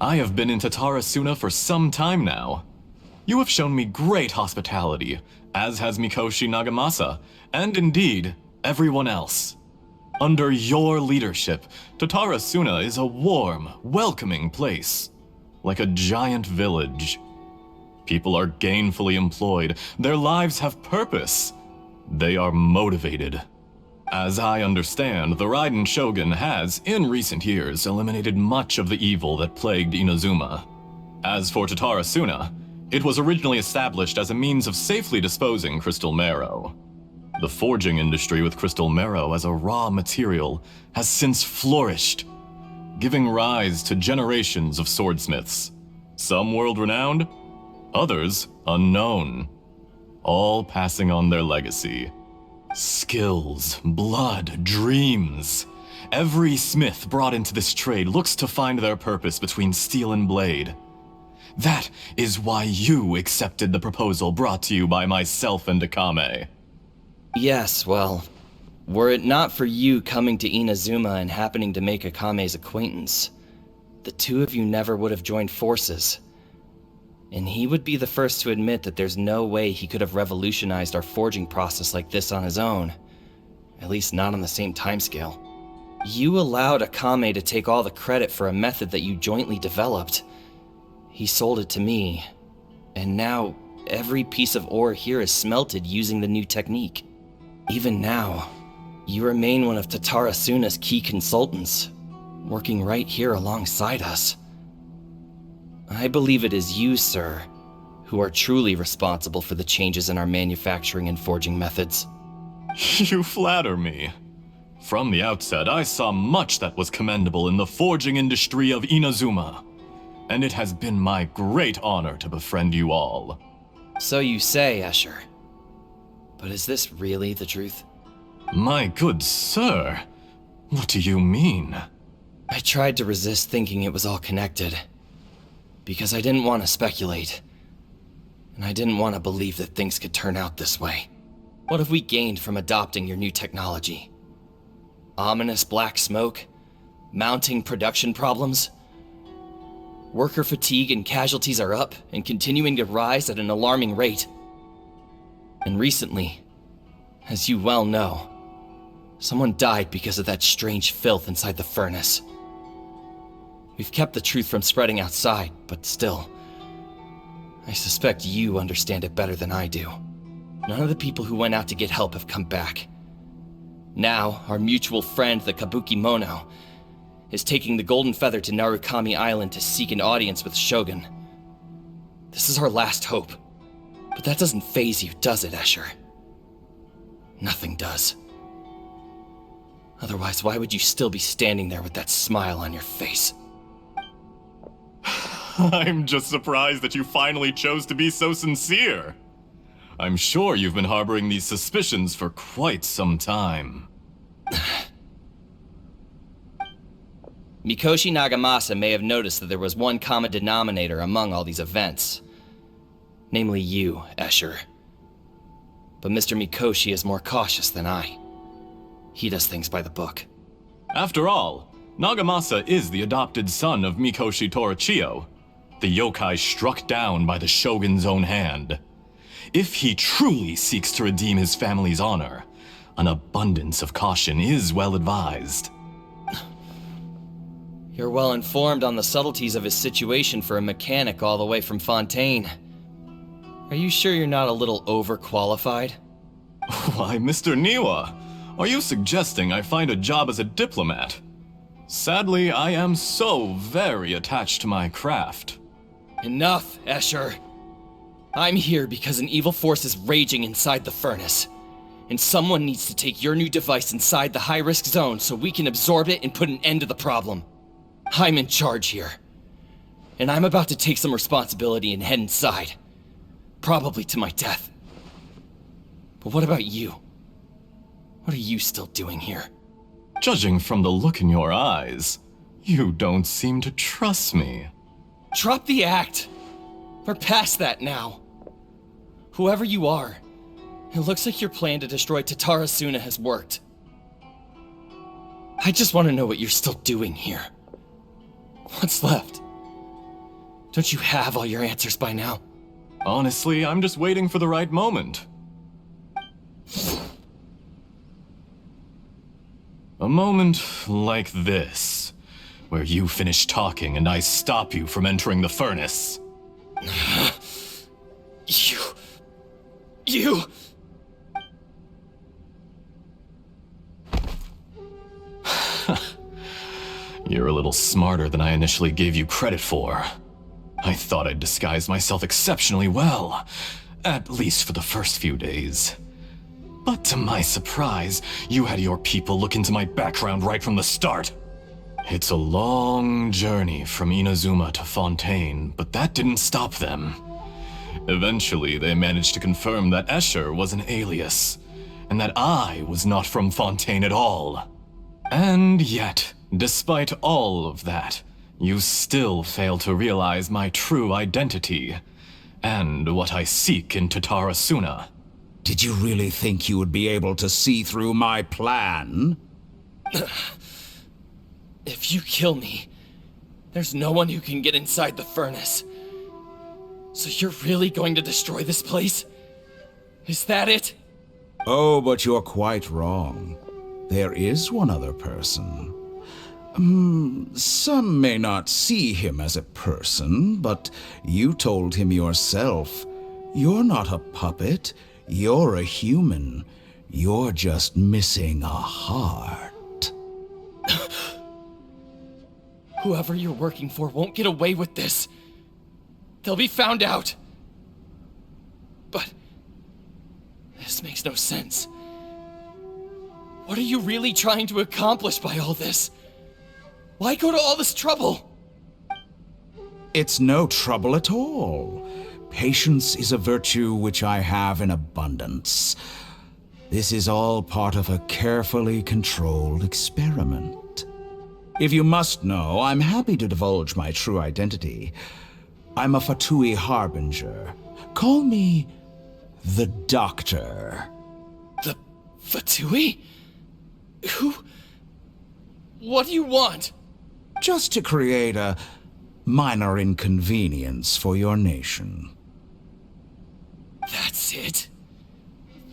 [SPEAKER 6] I have been in Tatarasuna for some time now. You have shown me great hospitality, as has Mikoshi Nagamasa, and indeed, everyone else. Under your leadership, Tatarasuna is a warm, welcoming place, like a giant village. People are gainfully employed, their lives have purpose. They are motivated. As I understand, the Raiden Shogun has, in recent years, eliminated much of the evil that plagued Inazuma. As for Tatarasuna, it was originally established as a means of safely disposing crystal marrow. The forging industry with crystal marrow as a raw material has since flourished, giving rise to generations of swordsmiths. Some world-renowned, others unknown, all passing on their legacy. Skills, blood, dreams. Every smith brought into this trade looks to find their purpose between steel and blade. That is why you accepted the proposal brought to you by myself and Akame.
[SPEAKER 7] Yes, well, were it not for you coming to Inazuma and happening to make Akame's acquaintance, the two of you never would have joined forces. And he would be the first to admit that there's no way he could have revolutionized our forging process like this on his own. At least not on the same timescale. You allowed Akame to take all the credit for a method that you jointly developed. He sold it to me, and now every piece of ore here is smelted using the new technique. Even now, you remain one of Tatarasuna's key consultants, working right here alongside us. I believe it is you, sir, who are truly responsible for the changes in our manufacturing and forging methods.
[SPEAKER 6] You flatter me. From the outset, I saw much that was commendable in the forging industry of Inazuma, and it has been my great honor to befriend you all.
[SPEAKER 7] So you say, Escher. But is this really the truth?
[SPEAKER 6] My good sir, What do you mean?
[SPEAKER 7] I tried to resist thinking it was all connected. Because I didn't want to speculate. And I didn't want to believe that things could turn out this way. What have we gained from adopting your new technology? Ominous black smoke? Mounting production problems? Worker fatigue and casualties are up and continuing to rise at an alarming rate. And recently, as you well know, someone died because of that strange filth inside the furnace. We've kept the truth from spreading outside, but still, I suspect you understand it better than I do. None of the people who went out to get help have come back. Now, our mutual friend, the Kabuki Mono, is taking the Golden Feather to Narukami Island to seek an audience with Shogun. This is our last hope. But that doesn't faze you, does it, Escher? Nothing does. Otherwise, why would you still be standing there with that smile on your face?
[SPEAKER 6] I'm just surprised that you finally chose to be so sincere. I'm sure you've been harboring these suspicions for quite some time.
[SPEAKER 7] Mikoshi Nagamasa may have noticed that there was one common denominator among all these events. Namely you, Escher. But Mr. Mikoshi is more cautious than I. He does things by the book.
[SPEAKER 6] After all, Nagamasa is the adopted son of Mikoshi Torichio, the yokai struck down by the Shogun's own hand. If he truly seeks to redeem his family's honor, an abundance of caution is well advised.
[SPEAKER 7] You're well informed on the subtleties of his situation for a mechanic all the way from Fontaine. Are you sure you're not a little overqualified?
[SPEAKER 6] Why, Mr. Niwa, are you suggesting I find a job as a diplomat? Sadly, I am so very attached to my craft.
[SPEAKER 7] Enough, Escher. I'm here because an evil force is raging inside the furnace. And someone needs to take your new device inside the high-risk zone so we can absorb it and put an end to the problem. I'm in charge here. And I'm about to take some responsibility and head inside. Probably to my death. But what about you? What are you still doing here?
[SPEAKER 6] Judging from the look in your eyes, you don't seem to trust me.
[SPEAKER 7] Drop the act! We're past that now. Whoever you are, it looks like your plan to destroy Tatarasuna has worked. I just want to know what you're still doing here. What's left? Don't you have all your answers by now?
[SPEAKER 6] Honestly, I'm just waiting for the right moment. A moment like this, where you finish talking and I stop you from entering the furnace.
[SPEAKER 7] You...
[SPEAKER 6] You're a little smarter than I initially gave you credit for. I thought I'd disguise myself exceptionally well, at least for the first few days. But to my surprise, you had your people look into my background right from the start. It's a long journey from Inazuma to Fontaine, but that didn't stop them. Eventually, they managed to confirm that Escher was an alias, and that I was not from Fontaine at all. And yet, despite all of that, you still fail to realize my true identity, and what I seek in Tatarasuna.
[SPEAKER 8] Did you really think you would be able to see through my plan?
[SPEAKER 7] If you kill me, there's no one who can get inside the furnace. So you're really going to destroy this place? Is that it?
[SPEAKER 8] Oh, but you're quite wrong. There is one other person. Some may not see him as a person, but you told him yourself. You're not a puppet. You're a human. You're just missing a heart.
[SPEAKER 7] Whoever you're working for won't get away with this. They'll be found out. But this makes no sense. What are you really trying to accomplish by all this? Why go to all this trouble?
[SPEAKER 8] It's no trouble at all. Patience is a virtue which I have in abundance. This is all part of a carefully controlled experiment. If you must know, I'm happy to divulge my true identity. I'm a Fatui Harbinger. Call me the Doctor.
[SPEAKER 7] The Fatui? Who? What do you want?
[SPEAKER 8] Just to create a minor inconvenience for your nation.
[SPEAKER 7] That's it?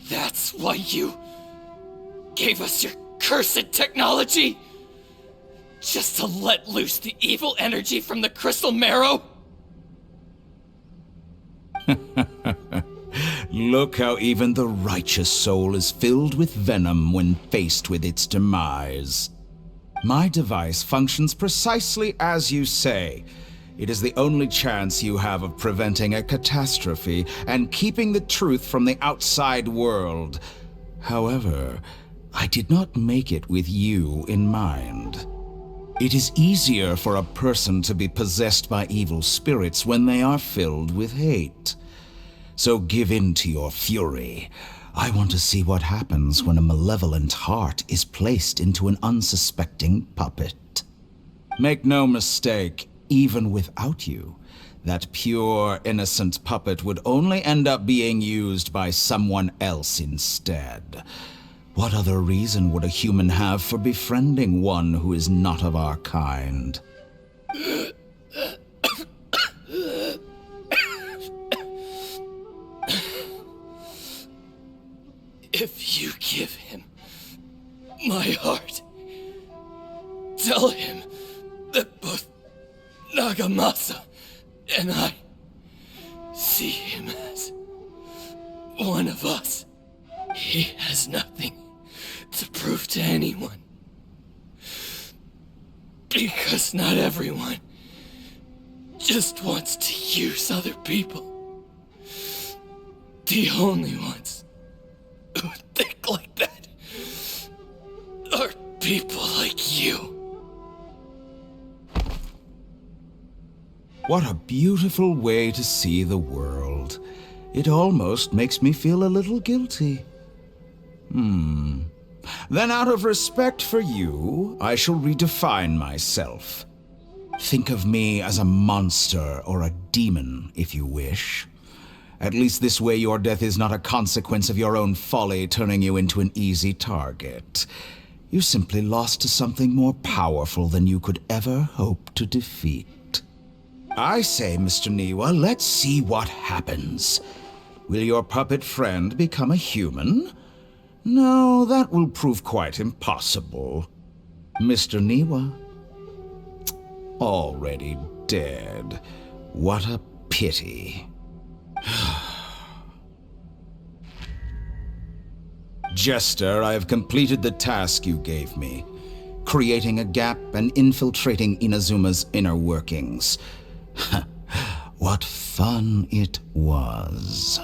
[SPEAKER 7] That's why you gave us your cursed technology? Just to let loose the evil energy from the crystal marrow?
[SPEAKER 8] Look how even the righteous soul is filled with venom when faced with its demise. My device functions precisely as you say. It is the only chance you have of preventing a catastrophe and keeping the truth from the outside world. However, I did not make it with you in mind. It is easier for a person to be possessed by evil spirits when they are filled with hate. So give in to your fury. I want to see what happens when a malevolent heart is placed into an unsuspecting puppet. Make no mistake, even without you, that pure, innocent puppet would only end up being used by someone else instead. What other reason would a human have for befriending one who is not of our kind?
[SPEAKER 7] If you give him my heart, tell him that both Nagamasa and I see him as one of us. He has nothing to prove to anyone. Because not everyone just wants to use other people. The only ones who think like that are people like you.
[SPEAKER 8] What a beautiful way to see the world. It almost makes me feel a little guilty. Then out of respect for you, I shall redefine myself. Think of me as a monster or a demon, if you wish. At least this way your death is not a consequence of your own folly turning you into an easy target. You simply lost to something more powerful than you could ever hope to defeat. I say, Mr. Niwa, let's see what happens. Will your puppet friend become a human? No, that will prove quite impossible. Mr. Niwa? Already dead. What a pity. Jester, I have completed the task you gave me, creating a gap and infiltrating Inazuma's inner workings. What fun it was.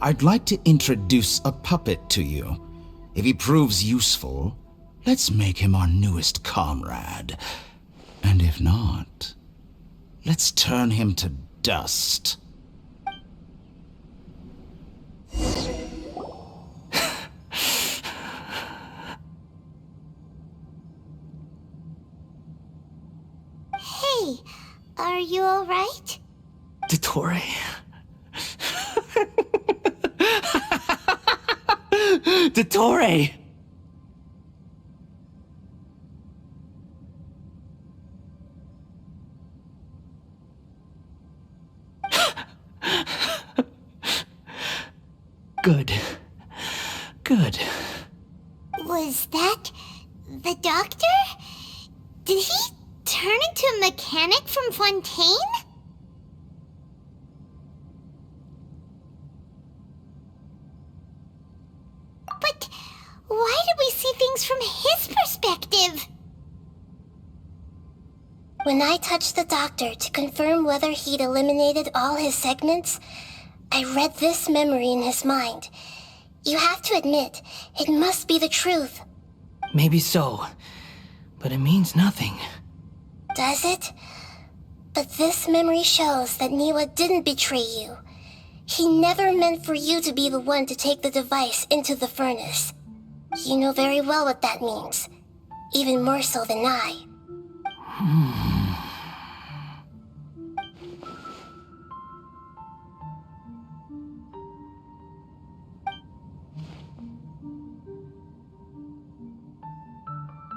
[SPEAKER 8] I'd like to introduce a puppet to you. If he proves useful, let's make him our newest comrade. And if not, let's turn him to dust.
[SPEAKER 1] Hey, are you alright?
[SPEAKER 4] Dottore. Dottore! Good. Good.
[SPEAKER 1] Was that the doctor? Did he turn into a mechanic from Fontaine? But why did we see things from his perspective?
[SPEAKER 5] When I touched the doctor to confirm whether he'd eliminated all his segments, I read this memory in his mind. You have to admit, it must be the truth.
[SPEAKER 4] Maybe so, but it means nothing.
[SPEAKER 5] Does it? But this memory shows that Niwa didn't betray you. He never meant for you to be the one to take the device into the furnace. You know very well what that means. Even more so than I.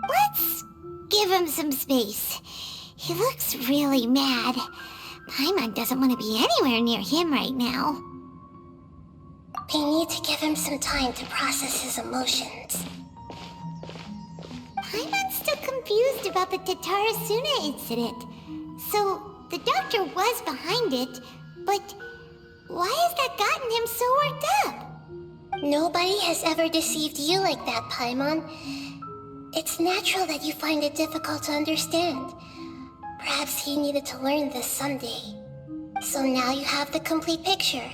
[SPEAKER 1] Let's give him some space. He looks really mad. Paimon doesn't want to be anywhere near him right now.
[SPEAKER 5] We need to give him some time to process his emotions.
[SPEAKER 1] Paimon's still confused about the Tatarasuna incident. So, the doctor was behind it, but why has that gotten him so worked up?
[SPEAKER 5] Nobody has ever deceived you like that, Paimon. It's natural that you find it difficult to understand. Perhaps he needed to learn this someday. So now you have the complete picture.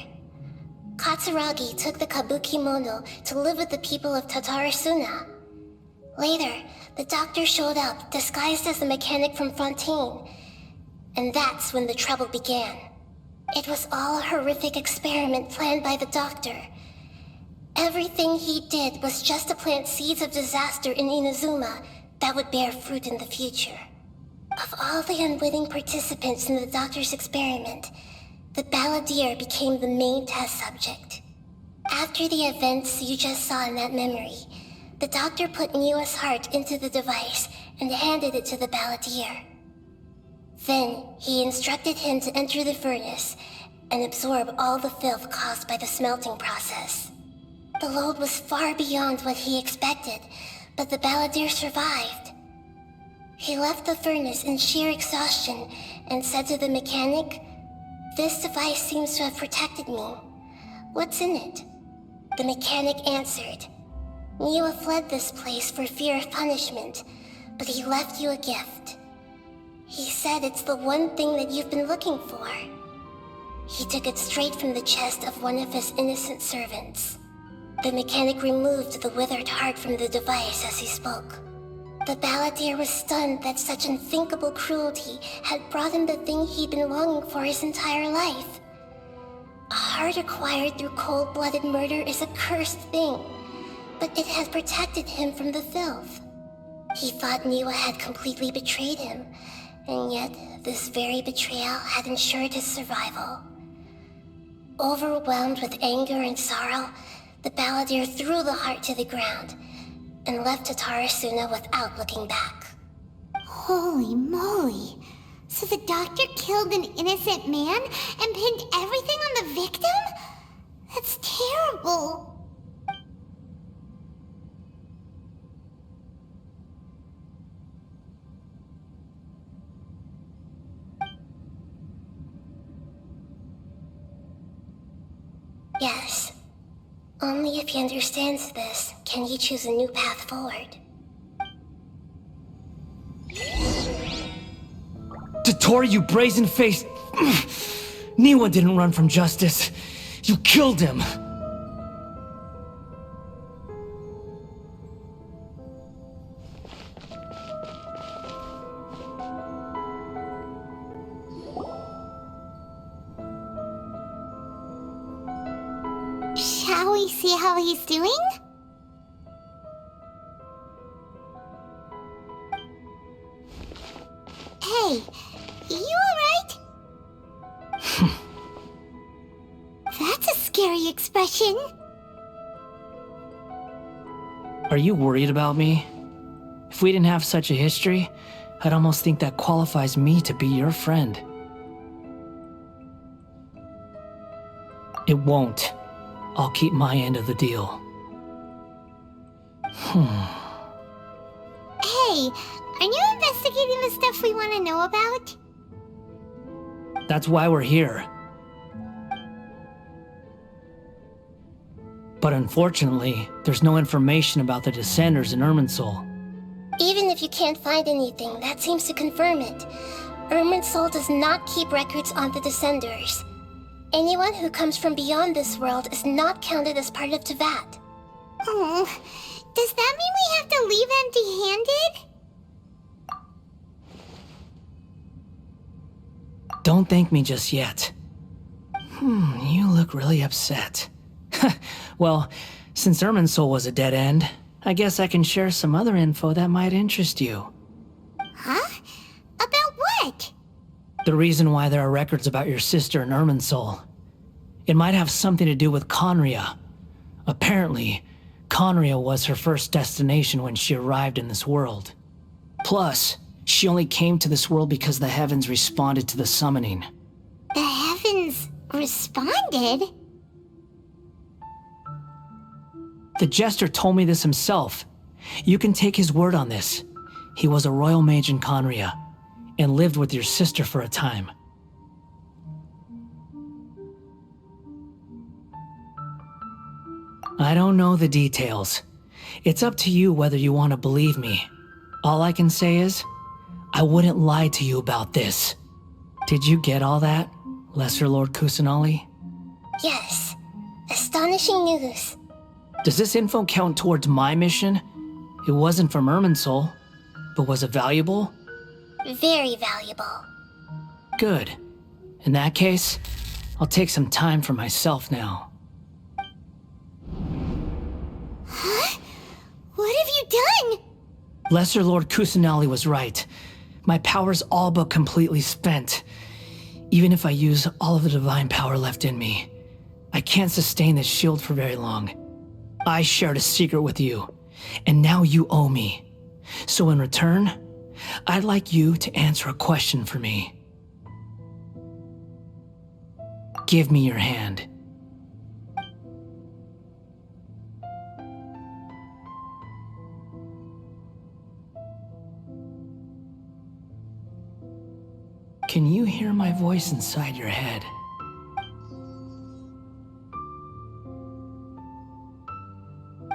[SPEAKER 5] Katsuragi took the kabuki mono to live with the people of Tatarasuna. Later, the doctor showed up, disguised as a mechanic from Fontaine. And that's when the trouble began. It was all a horrific experiment planned by the doctor. Everything he did was just to plant seeds of disaster in Inazuma that would bear fruit in the future. Of all the unwitting participants in the doctor's experiment, the Balladeer became the main test subject. After the events you just saw in that memory, the doctor put Niwa's heart into the device and handed it to the Balladeer. Then, he instructed him to enter the furnace and absorb all the filth caused by the smelting process. The load was far beyond what he expected, but the Balladeer survived. He left the furnace in sheer exhaustion and said to the mechanic, "This device seems to have protected me. What's in it?" The mechanic answered, "Niwa fled this place for fear of punishment, but he left you a gift. He said it's the one thing that you've been looking for." He took it straight from the chest of one of his innocent servants. The mechanic removed the withered heart from the device as he spoke. The Balladeer was stunned that such unthinkable cruelty had brought him the thing he'd been longing for his entire life. A heart acquired through cold-blooded murder is a cursed thing, but it had protected him from the filth. He thought Niwa had completely betrayed him, and yet this very betrayal had ensured his survival. Overwhelmed with anger and sorrow, the Balladeer threw the heart to the ground and left Tatarasuna without looking back.
[SPEAKER 1] Holy moly. So the doctor killed an innocent man and pinned everything on the victim? That's terrible.
[SPEAKER 5] Yes. Only if he understands this can he choose a new path forward.
[SPEAKER 4] Tottori, you brazen-faced... Niwa didn't run from justice. You killed him.
[SPEAKER 1] Shall we see how he's doing? Hey, you alright? That's a scary expression.
[SPEAKER 4] Are you worried about me? If we didn't have such a history, I'd almost think that qualifies me to be your friend. It won't. I'll keep my end of the deal.
[SPEAKER 1] Hey, are you investigating the stuff we want to know about?
[SPEAKER 4] That's why we're here. But unfortunately, there's no information about the Descenders in Irminsul.
[SPEAKER 5] Even if you can't find anything, that seems to confirm it. Irminsul does not keep records on the Descenders. Anyone who comes from beyond this world is not counted as part of Tevat.
[SPEAKER 1] Oh, does that mean we have to leave empty-handed?
[SPEAKER 4] Don't thank me just yet. You look look really upset. Well, since Irminsul was a dead end, I guess I can share some other info that might interest you.
[SPEAKER 1] Huh? About what?
[SPEAKER 4] The reason why there are records about your sister in Irminsul. It might have something to do with Conria. Apparently, Conria was her first destination when she arrived in this world. Plus, she only came to this world because the heavens responded to the summoning.
[SPEAKER 1] The heavens responded?
[SPEAKER 4] The Jester told me this himself. You can take his word on this. He was a royal mage in Conria, and lived with your sister for a time. I don't know the details. It's up to you whether you want to believe me. All I can say is, I wouldn't lie to you about this. Did you get all that, Lesser Lord Kusanali?
[SPEAKER 5] Yes. Astonishing news.
[SPEAKER 4] Does this info count towards my mission? It wasn't from Irminsul, but was it valuable?
[SPEAKER 5] Very valuable.
[SPEAKER 4] Good. In that case, I'll take some time for myself now.
[SPEAKER 1] Huh? What have you done?
[SPEAKER 4] Lesser Lord Kusanali was right. My power's all but completely spent. Even if I use all of the divine power left in me, I can't sustain this shield for very long. I shared a secret with you, and now you owe me. So in return, I'd like you to answer a question for me. Give me your hand. Can you hear my voice inside your head?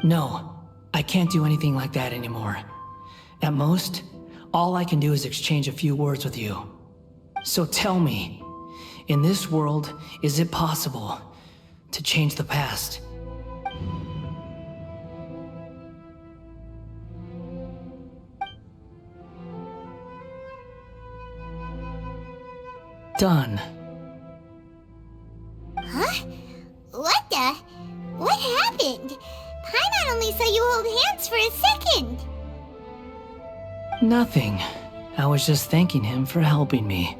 [SPEAKER 4] No, I can't do anything like that anymore. At most, all I can do is exchange a few words with you. So tell me, in this world, is it possible to change the past? Done.
[SPEAKER 1] Huh? What the? What happened? Paimon only saw you hold hands for a second.
[SPEAKER 4] Nothing. I was just thanking him for helping me.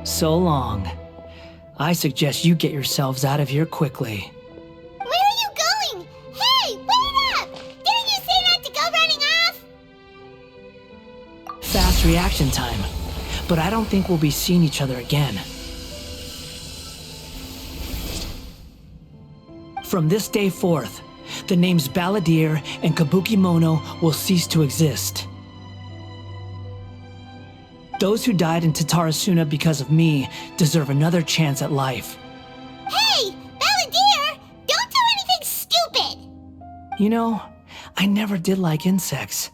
[SPEAKER 4] So long. I suggest you get yourselves out of here quickly.
[SPEAKER 1] Where are you going? Hey, wait up! Didn't you say not to go running off?
[SPEAKER 4] Fast reaction time. But I don't think we'll be seeing each other again. From this day forth, the names Balladeer and Kabukimono will cease to exist. Those who died in Tatarasuna because of me deserve another chance at life.
[SPEAKER 1] Hey, Balladeer! Don't do anything stupid!
[SPEAKER 4] You know, I never did like insects.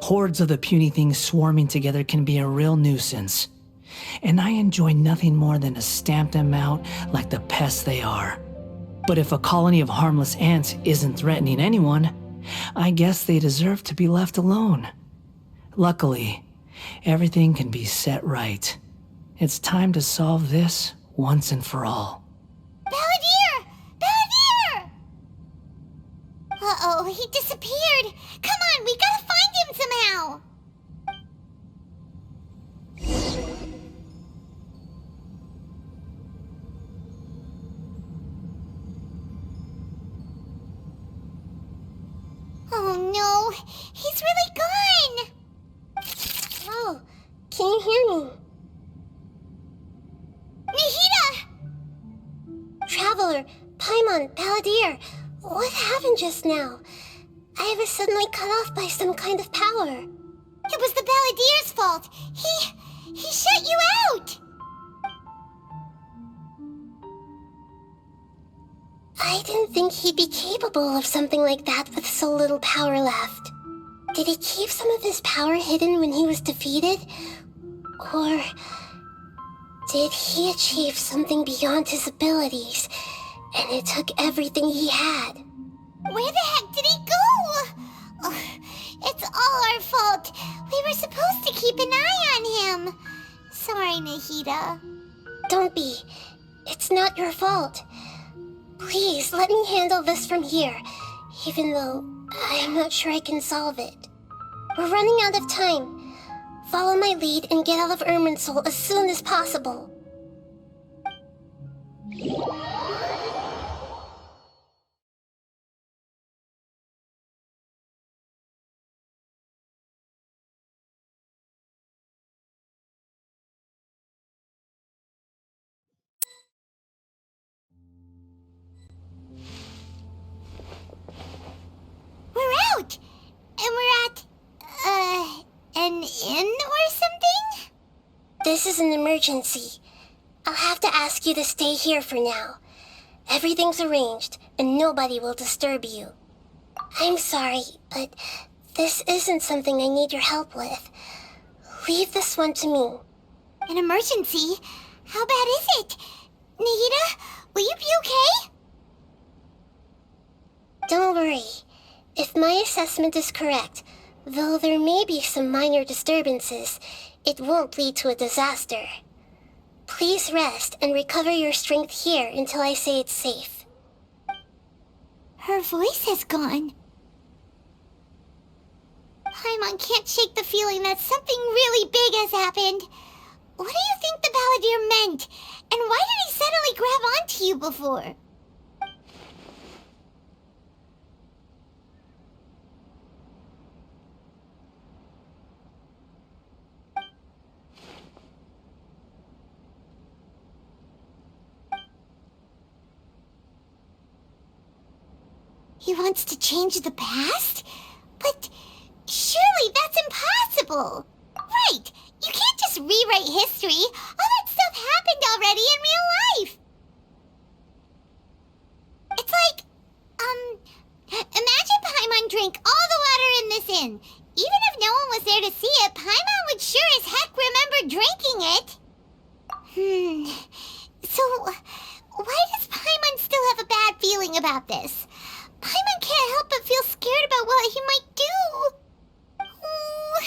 [SPEAKER 4] Hordes of the puny things swarming together can be a real nuisance. And I enjoy nothing more than to stamp them out like the pests they are. But if a colony of harmless ants isn't threatening anyone, I guess they deserve to be left alone. Luckily, everything can be set right. It's time to solve this once and for all.
[SPEAKER 1] Balladeer! Balladeer! Uh-oh, he disappeared. Come on, we gotta find him somehow. Oh no, he's really gone.
[SPEAKER 5] Oh, can you hear me?
[SPEAKER 1] Nahida!
[SPEAKER 5] Traveler, Paimon, Balladeer, what happened just now? I was suddenly cut off by some kind of power.
[SPEAKER 1] It was the Balladeer's fault. He shut you out.
[SPEAKER 5] I didn't think he'd be capable of something like that with so little power left. Did he keep some of his power hidden when he was defeated? Or did he achieve something beyond his abilities, and it took everything he had?
[SPEAKER 1] Where the heck did he go? Ugh, it's all our fault. We were supposed to keep an eye on him. Sorry, Nahida.
[SPEAKER 5] Don't be. It's not your fault. Please, let me handle this from here, even though I'm not sure I can solve it. We're running out of time. Follow my lead and get out of Irminsul as soon as possible.
[SPEAKER 1] We're out! And we're at, an inn or something?
[SPEAKER 5] This is an emergency. I'll have to ask you to stay here for now. Everything's arranged, and nobody will disturb you. I'm sorry, but this isn't something I need your help with. Leave this one to me.
[SPEAKER 1] An emergency? How bad is it? Nahida, will you be okay?
[SPEAKER 5] Don't worry. If my assessment is correct, though there may be some minor disturbances, it won't lead to a disaster. Please rest and recover your strength here until I say it's safe.
[SPEAKER 1] Her voice has gone. Paimon can't shake the feeling that something really big has happened. What do you think the Balladeer meant? And why did he suddenly grab onto you before? He wants to change the past? But surely that's impossible! Right! You can't just rewrite history! All that stuff happened already in real life! It's like, imagine Paimon drank all the water in this inn. Even if no one was there to see it, Paimon would sure as heck remember drinking it. So, why does Paimon still have a bad feeling about this? Paimon can't help but feel scared about what he might do. Oh,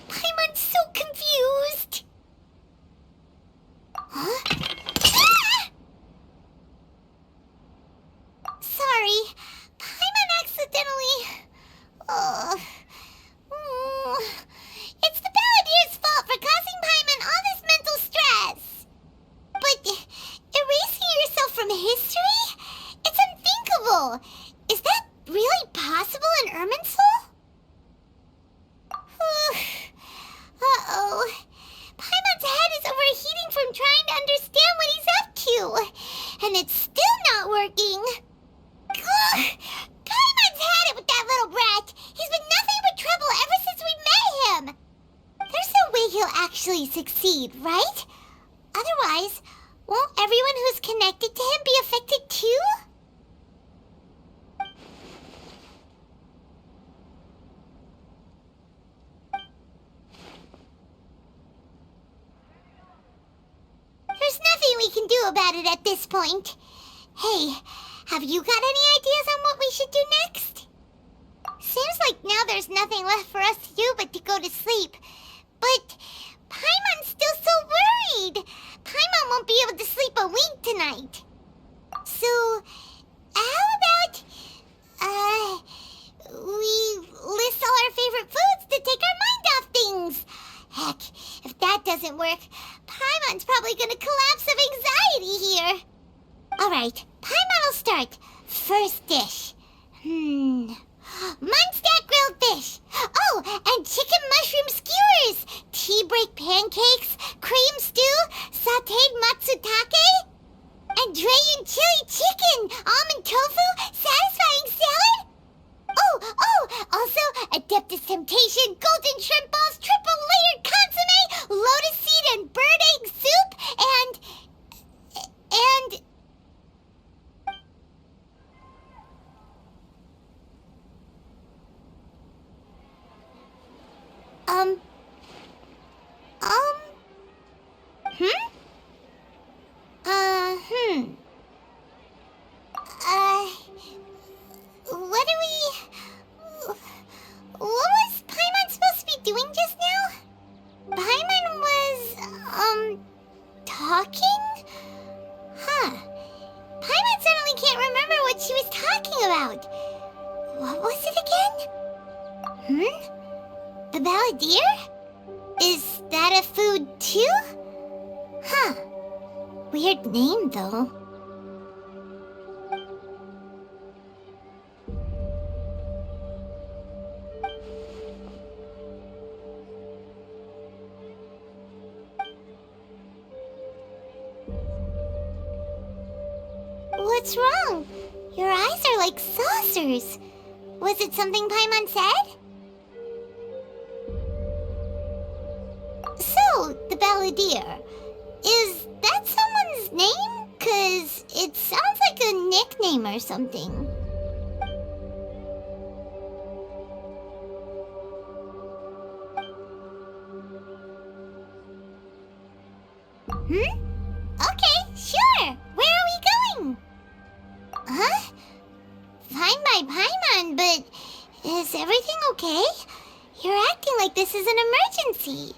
[SPEAKER 1] Paimon's so confused. Huh? Ah! Sorry, Paimon accidentally... It's the Balladeer's fault for causing Paimon all this mental stress. But erasing yourself from history? It's unthinkable. Is that really possible in Irminsul? Uh-oh. Paimon's head is overheating from trying to understand what he's up to. And it's still not working. Ugh. Paimon's had it with that little brat. He's been nothing but trouble ever since we met him. There's no way he'll actually succeed, right? Otherwise, won't everyone who's connected to him be affected too? There's nothing we can do about it at this point. Hey, have you got any ideas on what we should do next? Seems like now there's nothing left for us to do but to go to sleep. But Paimon's still so worried. Paimon won't be able to sleep a wink tonight. So, how about, we list all our favorite foods to take our mind off things? Heck, if that doesn't work, Paimon's probably gonna collapse of anxiety here. Alright, Paimon will start. First dish. Munstack grilled fish. Oh, and chicken mushroom skewers. Tea break pancakes. Cream stew. Sauteed matsutake. And Dragon chili chicken. Almond tofu. Satisfying salad. Oh, also Adeptus Temptation, golden shrimp balls, triple layered consomme, lotus seed and bird egg soup, and... The Balladeer? Is that a food too? Huh. Weird name, though. What's wrong? Your eyes are like saucers. Was it something Paimon said? So, the Balladeer. Is that someone's name? 'Cause it sounds like a nickname or something. Okay, sure. Where are we going? Huh? Fine by Paimon, but is everything okay? You're acting like this is an emergency.